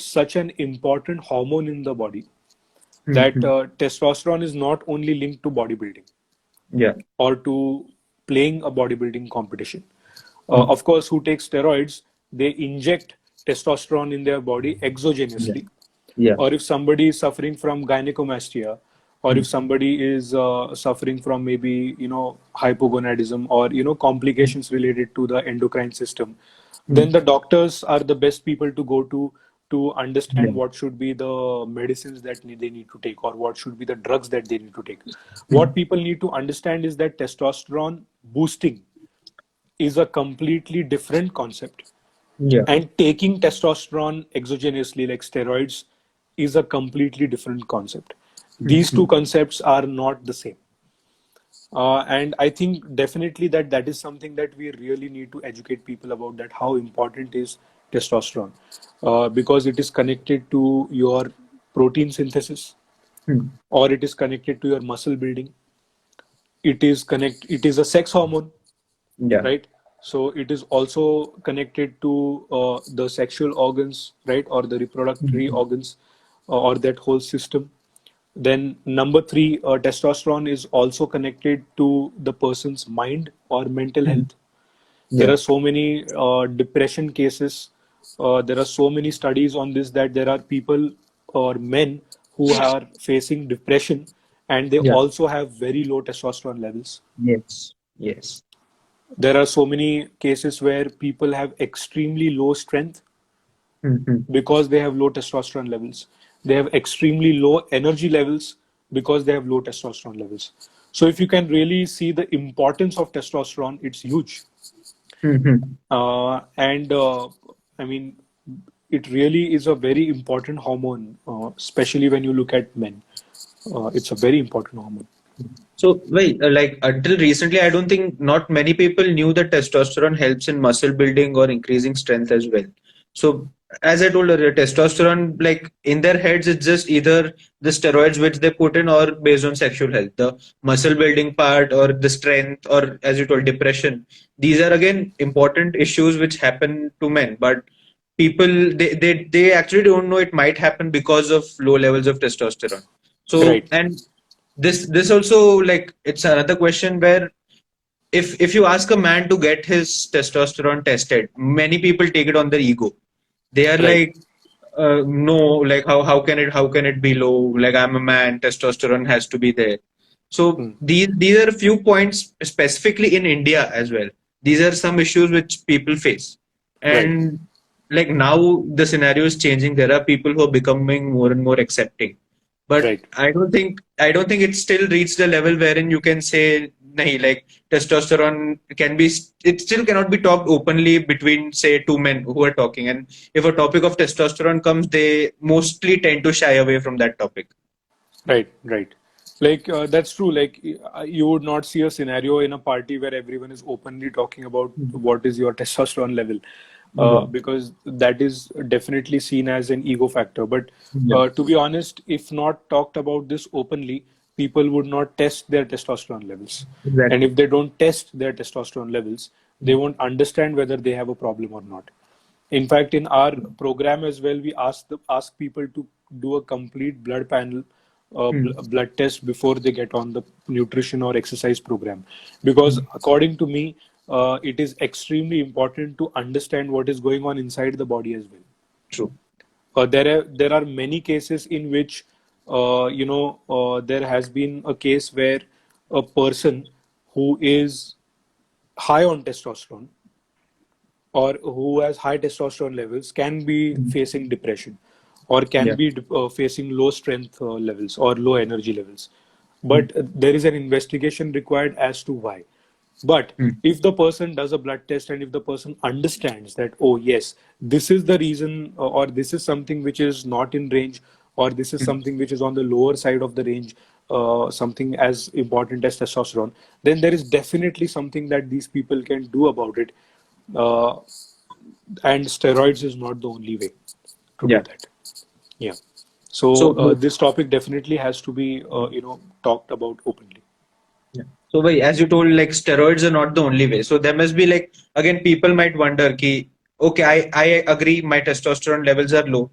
such an important hormone in the body Hmm. that Hmm. testosterone is not only linked to bodybuilding Yeah. or to playing a bodybuilding competition. Hmm. Of course, who take steroids, they inject testosterone in their body Yeah. exogenously. Yeah. Or if somebody is suffering from gynecomastia, or Hmm. if somebody is suffering from maybe hypogonadism, or Hmm. complications related to the endocrine system, Hmm. then the doctors are the best people to go to understand Yeah. what should be the medicines that they need to take, or what should be the drugs that they need to take. Hmm. What people need to understand is that testosterone boosting is a completely different concept, Yeah. and taking testosterone exogenously like steroids is a completely different concept. Hmm. These Hmm. two concepts are not the same. And I think definitely that is something that we really need to educate people about, that how important is testosterone, because it is connected to your protein synthesis, Hmm. or it is connected to your muscle building. It is a sex hormone, Yeah. right? So it is also connected to the sexual organs, right, or the reproductory Mhm. organs, or that whole system. Then number three, testosterone is also connected to the person's mind or mental Mhm. health. There Yeah. are so many depression cases. There are so many studies on this, that there are people or men who are facing depression, and they Yeah. also have very low testosterone levels. Yes. Yes. There are so many cases where people have extremely low strength Mhm. because they have low testosterone levels. They have extremely low energy levels because they have low testosterone levels. So if you can really see the importance of testosterone, it's huge. Mhm. And I mean, it really is a very important hormone, especially when you look at men. It's a very important hormone. So, wait, like until recently, I don't think not many people knew that testosterone helps in muscle building or increasing strength as well. So, as I told earlier, testosterone, like in their heads, it's just either the steroids which they put in or based on sexual health. The muscle building part or the strength or, as you told, depression. These are again important issues which happen to men, but people they actually don't know it might happen because of low levels of testosterone. So, Right. and this also, like, it's another question where if you ask a man to get his testosterone tested, many people take it on their ego. They are Right. like, no, like how can it be low, like I'm a man, testosterone has to be there. So Hmm. these are a few points specifically in India as well. These are some issues which people face. Right. And like now the scenario is changing. There are people who are becoming more and more accepting, but Right. I don't think it's still reached the level wherein you can say, nahi, like testosterone can be, it still cannot be talked openly between say two men who are talking, and if a topic of testosterone comes, they mostly tend to shy away from that topic. Right, right. Like that's true. Like you would not see a scenario in a party where everyone is openly talking about Mhm. what is your testosterone level, Yeah. because that is definitely seen as an ego factor. But Yeah. to be honest, if not talked about this openly, people would not test their testosterone levels. And Exactly. if they don't test their testosterone levels, they won't understand whether they have a problem or not. In fact, in our program as well, we ask people to do a complete blood panel, Mm. blood test before they get on the nutrition or exercise program, because Mm. according to me, it is extremely important to understand what is going on inside the body as well. True. There are many cases in which there has been a case where a person who is high on testosterone or who has high testosterone levels can be Mm. facing depression, or can Yeah. be facing low strength levels or low energy levels. Mm. But there is an investigation required as to why. But Mm. if the person does a blood test and if the person understands that, oh, yes, this is the reason, or this is something which is not in range, or this is Mm. something which is on the lower side of the range, something as important as testosterone, then there is definitely something that these people can do about it. Uh, and steroids is not the only way to do Yeah. that. Yeah. So So, but this topic definitely has to be talked about openly. yeah. So, why, as you told, like steroids are not the only way. So there must be, like, again, people might wonder, ki, okay, I agree, my testosterone levels are low.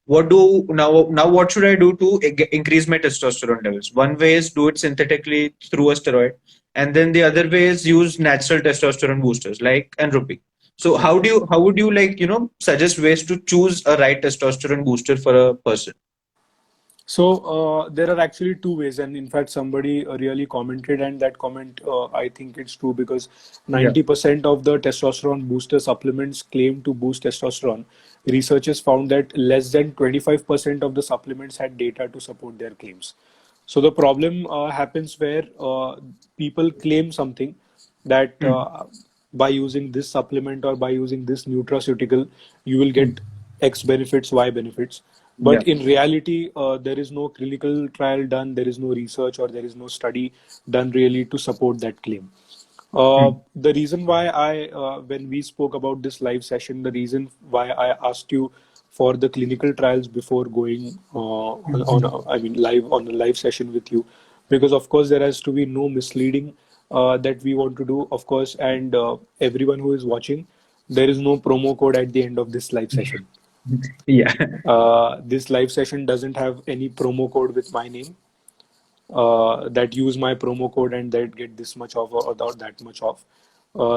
What do now? Now, what should I do to increase my testosterone levels? One way is do it synthetically through a steroid, and then the other way is use natural testosterone boosters like Enropy. So Hmm. how would you, like, suggest ways to choose a right testosterone booster for a person? So there are actually two ways, and in fact, somebody really commented, and that comment I think it's true, because Yeah. 90% of the testosterone booster supplements claim to boost testosterone. Researchers found that less than 25% of the supplements had data to support their claims. So the problem happens where people claim something, that Mm. by using this supplement or by using this nutraceutical, you will Mm. get X benefits, Y benefits. But in reality, there is no clinical trial done, there is no research, or there is no study done really to support that claim. The reason why when we spoke about this live session, the reason why I asked you for the clinical trials before going I mean, live on a live session with you, because of course there has to be no misleading that we want to do, of course, and everyone who is watching, there is no promo code at the end of this live session. Yeah. This live session doesn't have any promo code with my name that use my promo code and that get this much off or that much off.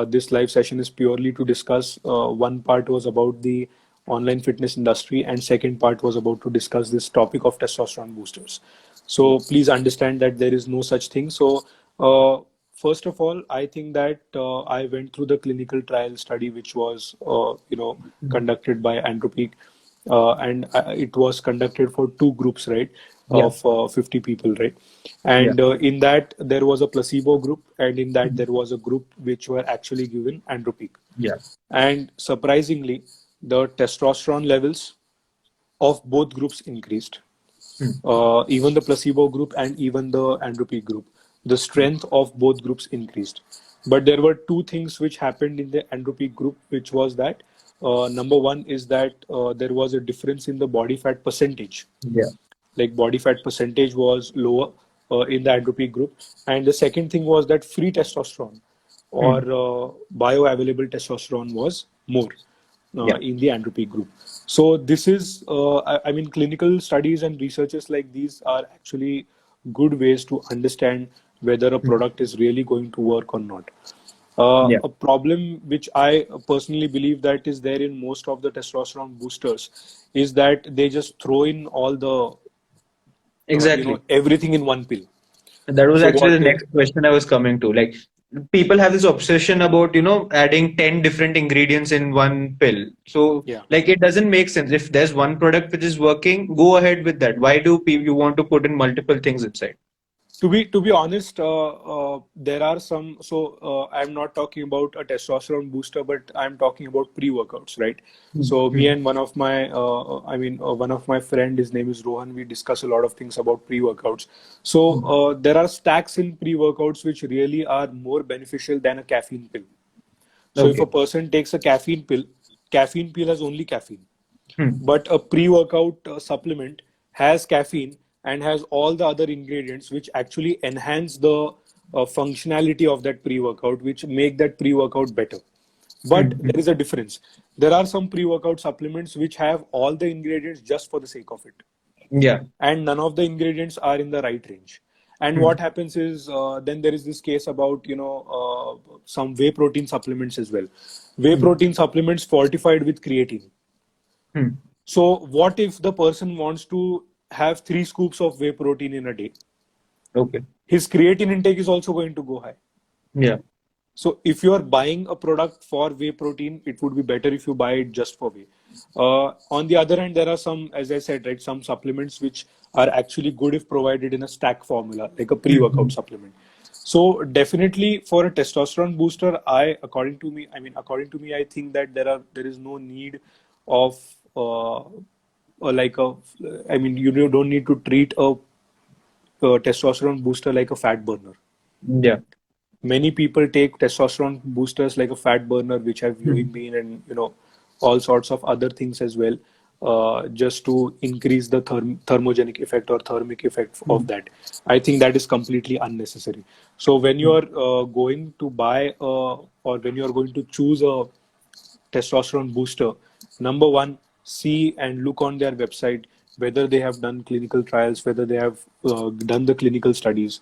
This live session is purely to discuss. One part was about the online fitness industry, and second part was about to discuss this topic of testosterone boosters. So please understand that there is no such thing. So first of all, I think that I went through the clinical trial study, which was conducted by Anthropic, and it was conducted for two groups, right, Yeah. of 50 people, right? And in that there was a placebo group, and in that there was a group which were actually given Anthropic. Yeah. And surprisingly, the testosterone levels of both groups increased. Even the placebo group and even the Anthropic group, the strength of both groups increased. But there were two things which happened in the Anthropic group, which was that number one is that there was a difference in the body fat percentage. Yeah. Like body fat percentage was lower in the Anthropic group, and the second thing was that free testosterone or bioavailable testosterone was more Yeah. in the Anthropic group. So this is, I mean, clinical studies and researches like these are actually good ways to understand whether a product is really going to work or not. Yeah. A problem which I personally believe that is there in most of the testosterone boosters is that they just throw in all the Exactly. everything in one pill. That was So actually what the next question I was coming to. Like, people have this obsession about, adding 10 different ingredients in one pill. So, yeah. like, it doesn't make sense. If there's one product which is working, go ahead with that. Why do people you want to put in multiple things inside? To be honest, there are some. So I'm not talking about a testosterone booster, but I'm talking about pre-workouts, right? So me and one of my, one of my friend, his name is Rohan. We discuss a lot of things about pre-workouts. So there are stacks in pre-workouts which really are more beneficial than a caffeine pill. So if a Okay. person takes a caffeine pill has only caffeine. Hmm. But a pre-workout supplement has caffeine and has all the other ingredients which actually enhance the functionality of that pre-workout, which make that pre-workout better. But there is a difference. There are some pre-workout supplements which have all the ingredients just for the sake of it, Yeah. and none of the ingredients are in the right range. And what happens is then there is this case about some whey protein supplements as well. Whey protein supplements fortified with creatine. Hmm. So what if the person wants to have 3 scoops of whey protein in a day? Okay. His creatine intake is also going to go high. Yeah. So if you are buying a product for whey protein, it would be better if you buy it just for whey. On the other hand, there are some, as I said, right, some supplements which are actually good if provided in a stack formula, like a pre-workout supplement. So definitely for a testosterone booster, according to me, I think that there is no need of like a, I mean, you don't need to treat a testosterone booster like a fat burner. Yeah. Many people take testosterone boosters like a fat burner, which have viewing bean and all sorts of other things as well, just to increase the thermogenic effect or thermic effect of that. I think that is completely unnecessary. So when you are going to buy or when you are going to choose a testosterone booster, number one, see and look on their website whether they have done clinical trials, whether they have done the clinical studies,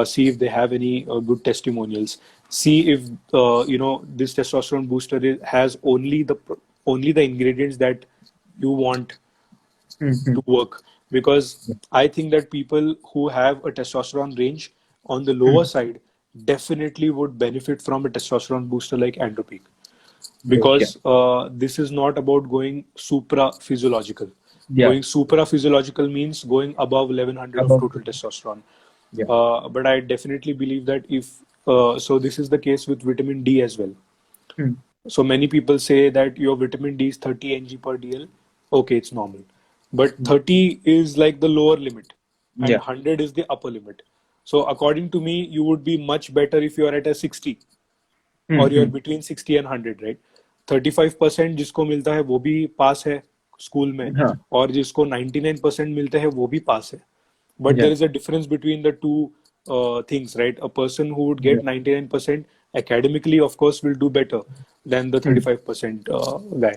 see if they have any good testimonials, see if this testosterone booster has only the ingredients that you want to work. Because I think that people who have a testosterone range on the lower side definitely would benefit from a testosterone booster like Anthropic, Okay. because this is not about going supra physiological. Yeah. Going supra physiological means going above 1100 of About. total testosterone. Yeah. But I definitely believe that if so, this is the case with vitamin D as well. So many people say that your vitamin D is 30 ng per DL. Okay, it's normal. but 30 is like the lower limit and Yeah. 100 is the upper limit. So according to me, you would be much better if you are at a 60 or you are Hmm. between 60 and 100, right? 35% जिसको मिलता है वो भी पास है school में, Huh. और जिसको 99% मिलते हैं वो भी पास है. But Yeah. there is a difference between the two things, right? A person who would Yeah. get 99% academically, of course, will do better than the Hmm. 35% guy.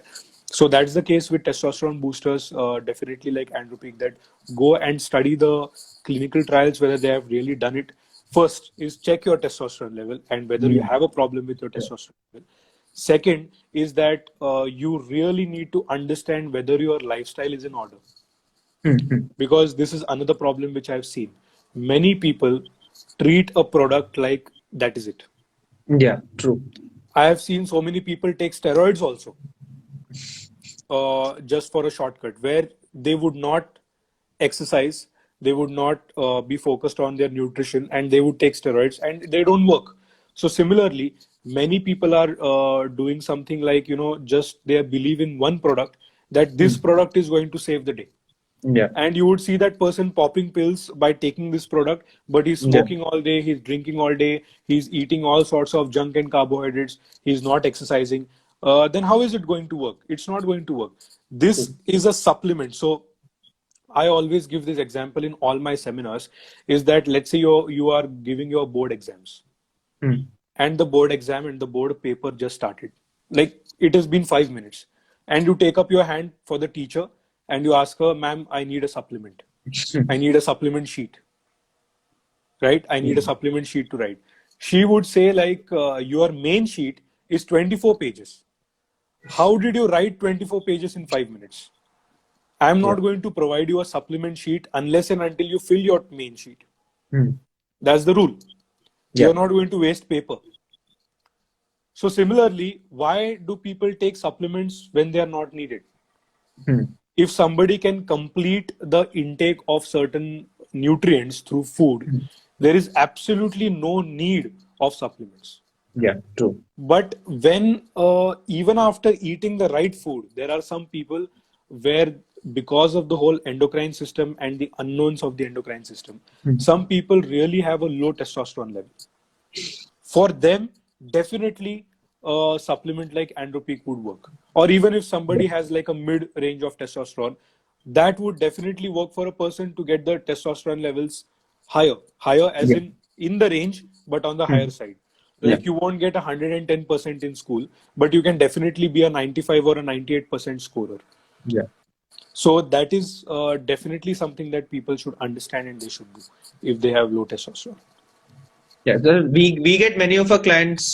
So that's the case with testosterone boosters, definitely like Andropeak, that go and study the clinical trials, whether they have really done it. First is check your testosterone level and whether you Hmm. have a problem with your Yeah. testosterone level. Second is that you really need to understand whether your lifestyle is in order, Hmm. Hmm. because this is another problem which I've seen. Many people treat a product like that is it. Yeah. True. I have seen so many people take steroids also, just for a shortcut, where they would not exercise, they would not be focused on their nutrition, and they would take steroids and they don't work. So similarly, many people are doing something like, just they believe in one product, that this Hmm. product is going to save the day, Yeah. and you would see that person popping pills by taking this product, but he's Yeah. smoking all day, he's drinking all day, he's eating all sorts of junk and carbohydrates, he's not exercising. Then how is it going to work? It's not going to work. This True. is a supplement. So I always give this example in all my seminars, is that let's say you are giving your board exams, Hmm. and the board exam and the board paper just started, like it has been 5 minutes, and you take up your hand for the teacher and you ask her, ma'am, I need a supplement, I need a supplement sheet, right? I need a Hmm. supplement sheet to write. She would say, like, your main sheet is 24 pages. How did you write 24 pages in 5 minutes? I'm Yeah. not going to provide you a supplement sheet unless and until you fill your main sheet. Hmm. That's the rule. Yeah. You're not going to waste paper. So similarly, why do people take supplements when they are not needed? Hmm. If somebody can complete the intake of certain nutrients through food, Hmm. there is absolutely no need of supplements. Yeah. True. But when even after eating the right food, there are some people where, because of the whole endocrine system and the unknowns of the endocrine system, Hmm. some people really have a low testosterone level. For them, definitely a supplement like Andropeak would work. Or even if Yeah. somebody has like a mid range of testosterone, that would definitely work for a person to get the testosterone levels higher. Higher as Yeah. in the range, but on the higher Hmm. side. Yeah. Like you won't get 110% in school, but you can definitely be a 95 or a 98% scorer. Yeah. So that is definitely something that people should understand and they should do if they have low testosterone. Yeah, we get many of our clients.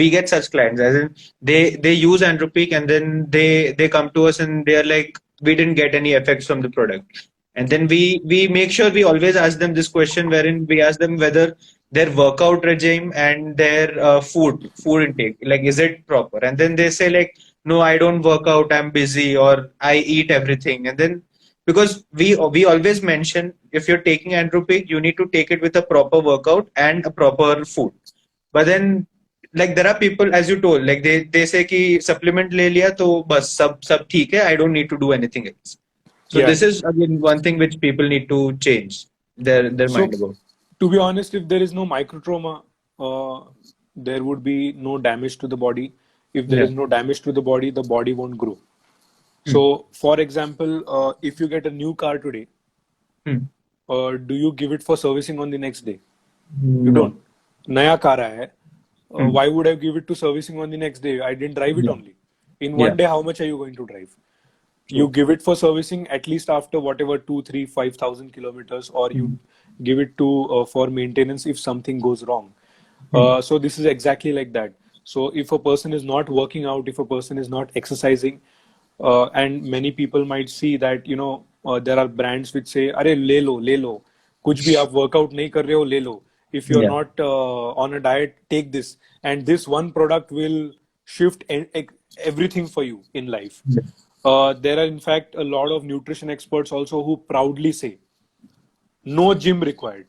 We get such clients, as in they use Andropic and then they come to us and they are like, we didn't get any effects from the product. And then we make sure we always ask them this question, wherein we ask them whether their workout regime and their food intake, like, is it proper? And then they say like, no, I don't work out, I'm busy, or I eat everything. And then, because we always mention, if you're taking Andropic, you need to take it with a proper workout and a proper food. But then, like, there are people, as you told, like they say कि supplement ले लिया तो बस सब ठीक है, I don't need to do anything else. So Yeah. this is again one thing which people need to change their So, mind about. to be honest, if there is no microtrauma, there would be no damage to the body. If there Yeah. is no damage to the body won't grow. Hmm. So, for example, if you get a new car today, Hmm. do you give it for servicing on the next day? You No. don't. नया car आया है. Hmm. Why would I give it to servicing on the next day? I didn't drive it Yeah. only. In Yeah. one day, how much are you going to drive? You True. give it for servicing at least after whatever 2, 3, 5,000 kilometers, or you Hmm. give it to for maintenance if something goes wrong. Hmm. So this is exactly like that. So if a person is not working out, if a person is not exercising, and many people might see that there are brands which say, "अरे ले लो, कुछ भी आप workout नहीं कर रहे हो ले लो. If you're Yeah. not on a diet, take this, and this one product will shift everything for you in life." Yeah. There are in fact a lot of nutrition experts also who proudly say, "No gym required."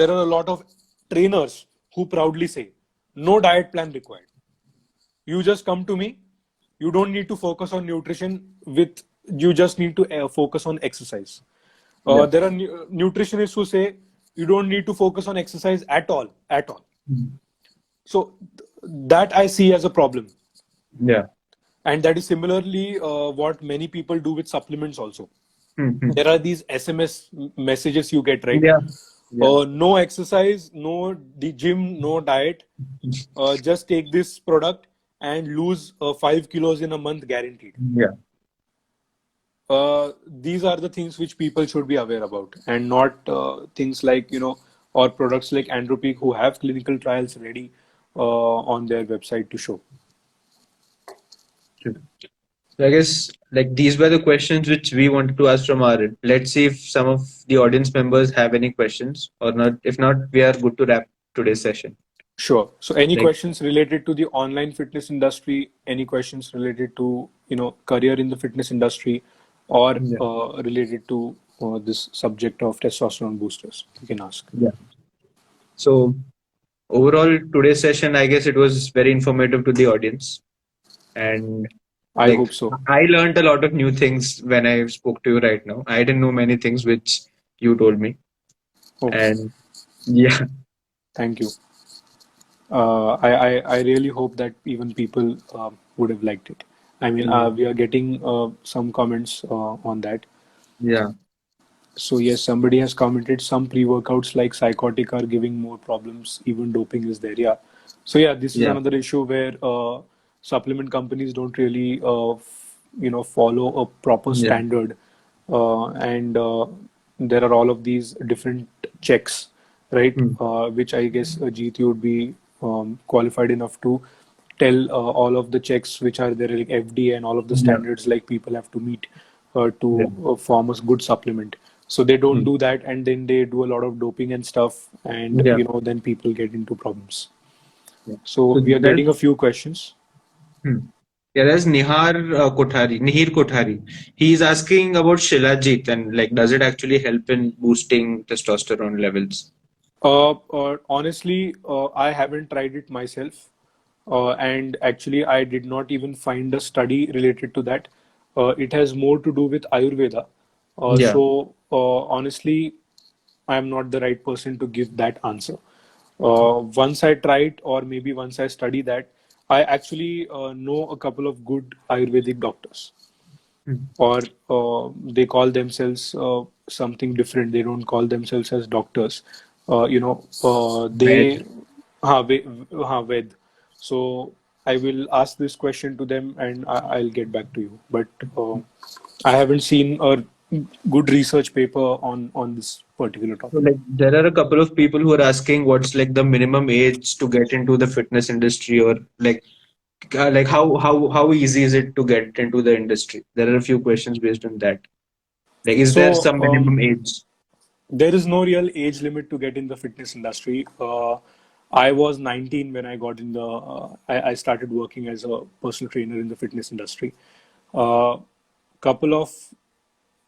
There are a lot of trainers who proudly say, "No diet plan required. You just come to me, you don't need to focus on nutrition you just need to focus on exercise. Yeah. There are nutritionists who say you don't need to focus on exercise at all. So that I see as a problem. Yeah. And that is similarly what many people do with supplements also. Mhm. There are these SMS messages you get, right? Yeah. Yeah. No exercise, no gym, no diet. Just take this product and lose 5 kilos in a month guaranteed. Yeah. These are the things which people should be aware about, and not things like, or products like Andropeak who have clinical trials ready on their website to show. True. So I guess like these were the questions which we wanted to ask from our end. Let's see if some of the audience members have any questions or not. If not, we are good to wrap today's session. Sure. So any Like, questions related to the online fitness industry, any questions related to, career in the fitness industry, or yeah. related to this subject of testosterone boosters, you can ask. Yeah. So overall, today's session, I guess it was very informative to the audience, and I like hope so. I learned a lot of new things when I spoke to you right now. I didn't know many things which you told me, Oh, and yeah, thank you. I really hope that even people would have liked it. I mean, we are getting some comments on that. yeah, So yes, somebody has commented some pre-workouts like psychotic are giving more problems. Even doping is there. Yeah. So yeah, this is yeah, another issue where supplement companies don't really, follow a proper yeah, standard, and there are all of these different checks, right? mm, Which I guess Jeet, you would be qualified enough to tell all of the checks which are there, like FDA and all of the yeah, standards like people have to meet yeah, to form a good supplement. So they don't mm, do that, and then they do a lot of doping and stuff, and yeah, then people get into problems. yeah. So So we are there's getting a few questions. hmm. Yeah, there's Nihir Kothari. He's asking about Shilajit and like, does it actually help in boosting testosterone levels? Honestly, I haven't tried it myself, and actually, I did not even find a study related to that. It has more to do with Ayurveda. Yeah, Honestly, I am not the right person to give that answer. Once I try it, or maybe once I study that, I actually know a couple of good Ayurvedic doctors, mm, or they call themselves something different. They don't call themselves as doctors. right. Ved. So I will ask this question to them, and I'll get back to you. But I haven't seen a good research paper on this particular So topic. like there are a couple of people who are asking what's like the minimum age to get into the fitness industry, or like how easy is it to get into the industry? There are a few questions based on that. Like, is there So some minimum age? there is no real age limit to get in the fitness industry. I was 19 when I got in the. I started working as a personal trainer in the fitness industry. Couple of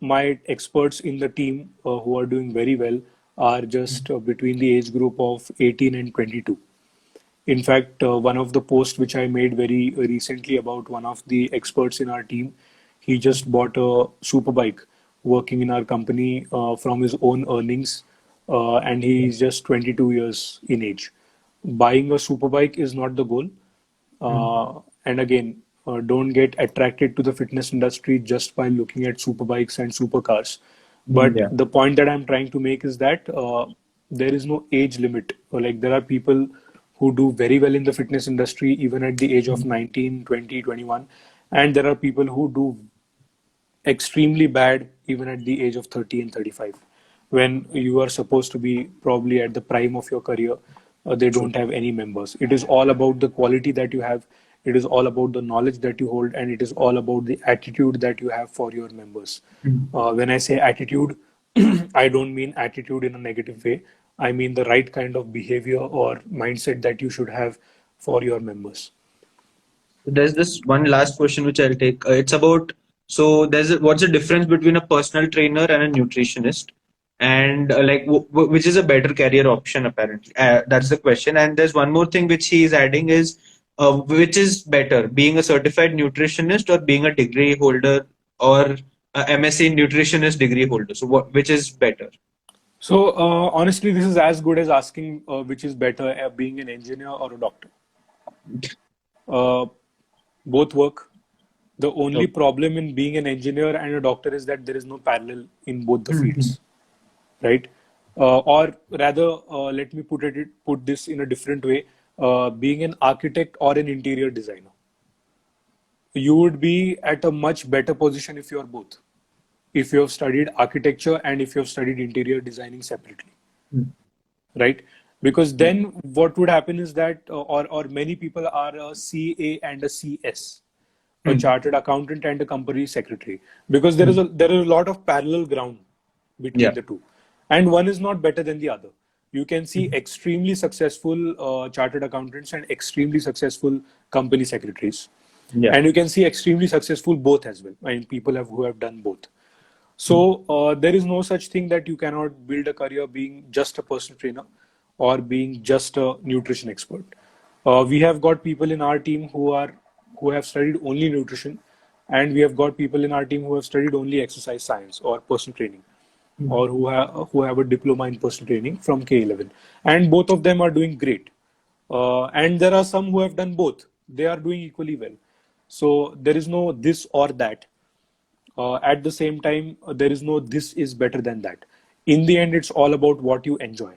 my experts in the team who are doing very well are just between the age group of 18 and 22. In fact, one of the posts which I made very recently about one of the experts in our team, he just bought a super bike working in our company from his own earnings, and he's just 22 years in age. Buying a super bike is not the goal. Mm, And again, don't get attracted to the fitness industry just by looking at super bikes and supercars. But yeah. the point that I'm trying to make is that there is no age limit. Like there are people who do very well in the fitness industry even at the age of Mm, 19, 20, 21, and there are people who do extremely bad even at the age of 30 and 35 when you are supposed to be probably at the prime of your career. They true. don't have any members. It is all about the quality that you have, it is all about the knowledge that you hold, and it is all about the attitude that you have for your members. Mm. When I say attitude, I don't mean attitude in a negative way. I mean the right kind of behavior or mindset that you should have for your members. There's this one last question which I'll take. It's about, so what's the difference between a personal trainer and a nutritionist, and which is a better career option apparently. That's the question. And there's one more thing which he is adding is which is better, being a certified nutritionist or being a degree holder or a MSc nutritionist degree holder? So which is better? So honestly, this is as good as asking which is better, being an engineer or a doctor. Uh, Both work. The only Okay. problem in being an engineer and a doctor is that there is no parallel in both the Mhm. fields, right? Or rather, let me put this in a different way. Being an architect or an interior designer, you would be at a much better position if you are both. If you have studied architecture and if you have studied interior designing separately, Mm. right? Because Yeah. then what would happen is that, or many people are a CA and a CS, a Mm. chartered accountant and a company secretary, because Mm. there is a lot of parallel ground Yeah. between the two, and one is not better than the other. You can see Mm. extremely successful chartered accountants and extremely successful company secretaries, Yeah. and you can see extremely successful both as well. I mean, people who have done both. So there is no such thing that you cannot build a career being just a personal trainer or being just a nutrition expert. We have got people in our team who have studied only nutrition, and we have got people in our team who have studied only exercise science or personal training, Mm. or who have a diploma in personal training from K11, and both of them are doing great. And there are some who have done both; they are doing equally well. So there is no this or that. At the same time, there is no this is better than that. In the end, it's all about what you enjoy.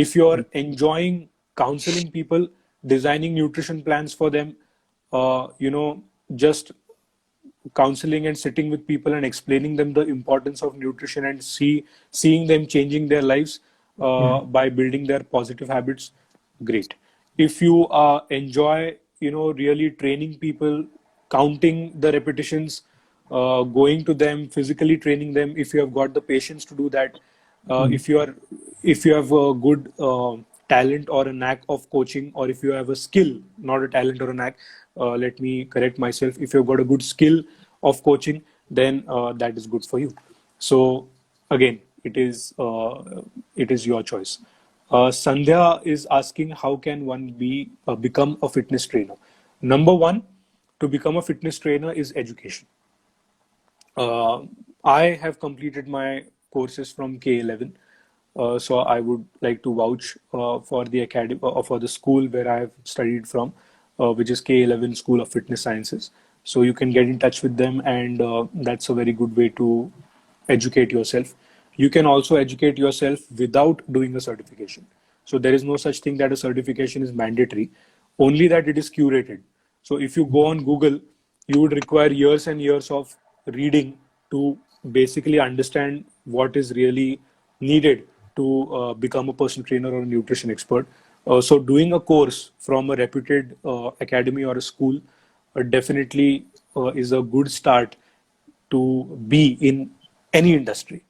If you're enjoying counseling people, designing nutrition plans for them, just counseling and sitting with people and explaining them the importance of nutrition and seeing them changing their lives Mm. by building their positive habits, great. If you enjoy really training people, counting the repetitions, going to them, physically training them, if you have got the patience to do that, Mm. if you have a good talent or a knack of coaching, or if you have a skill, not a talent or a knack, let me correct myself, if you've got a good skill of coaching, then that is good for you. So again, it is your choice. Sandhya is asking, how can one become a fitness trainer? Number one, to become a fitness trainer is education. uh, I have completed my courses from K11, so I would like to vouch for the academy, for the school where I have studied from, which is K11 School of Fitness Sciences. So you can get in touch with them, and that's a very good way to educate yourself. You can also educate yourself without doing a certification. So there is no such thing that a certification is mandatory, only that it is curated. So if you go on Google, you would require years and years of reading to basically understand what is really needed to become a personal trainer or a nutrition expert. So doing a course from a reputed academy or a school definitely is a good start to be in any industry,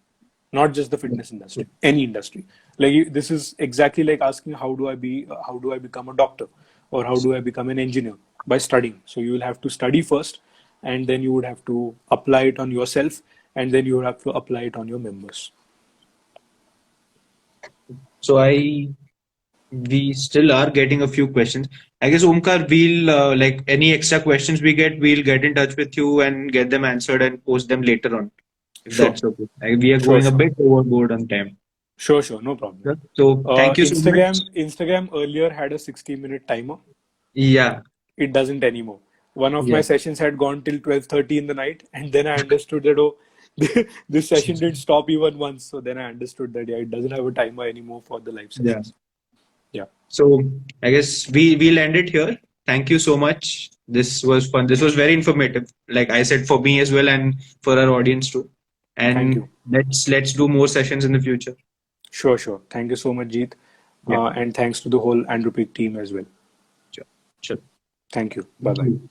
not just the fitness industry, any industry. Like this is exactly like asking, how do I become a doctor, or how do I become an engineer? By studying. So you will have to study first, and then you would have to apply it on yourself, and then you would have to apply it on your members. So we still are getting a few questions. I guess Omkar, we'll like any extra questions we get, we'll get in touch with you and get them answered and post them later on, if Sure, that's okay. We are sure, going a sure, bit overboard on time. sure, no problem. Sure. So thank you so much. Instagram earlier had a 60-minute timer. Yeah, It doesn't anymore. One of my yeah. sessions had gone till 12:30 in the night, and then I understood that, oh, this session didn't stop even once. So then I understood that, yeah, it doesn't have a timer anymore for the live Yeah. sessions. Yeah. So I guess we'll end it here. Thank you so much. This was fun. This was very informative. Like I said, for me as well and for our audience too. Thank And you. let's do more sessions in the future. Sure. Thank you so much, Jeet. Yeah. And thanks to the whole Andrew Peak team as well. Sure. Sure. Thank you. Bye Thank bye. you.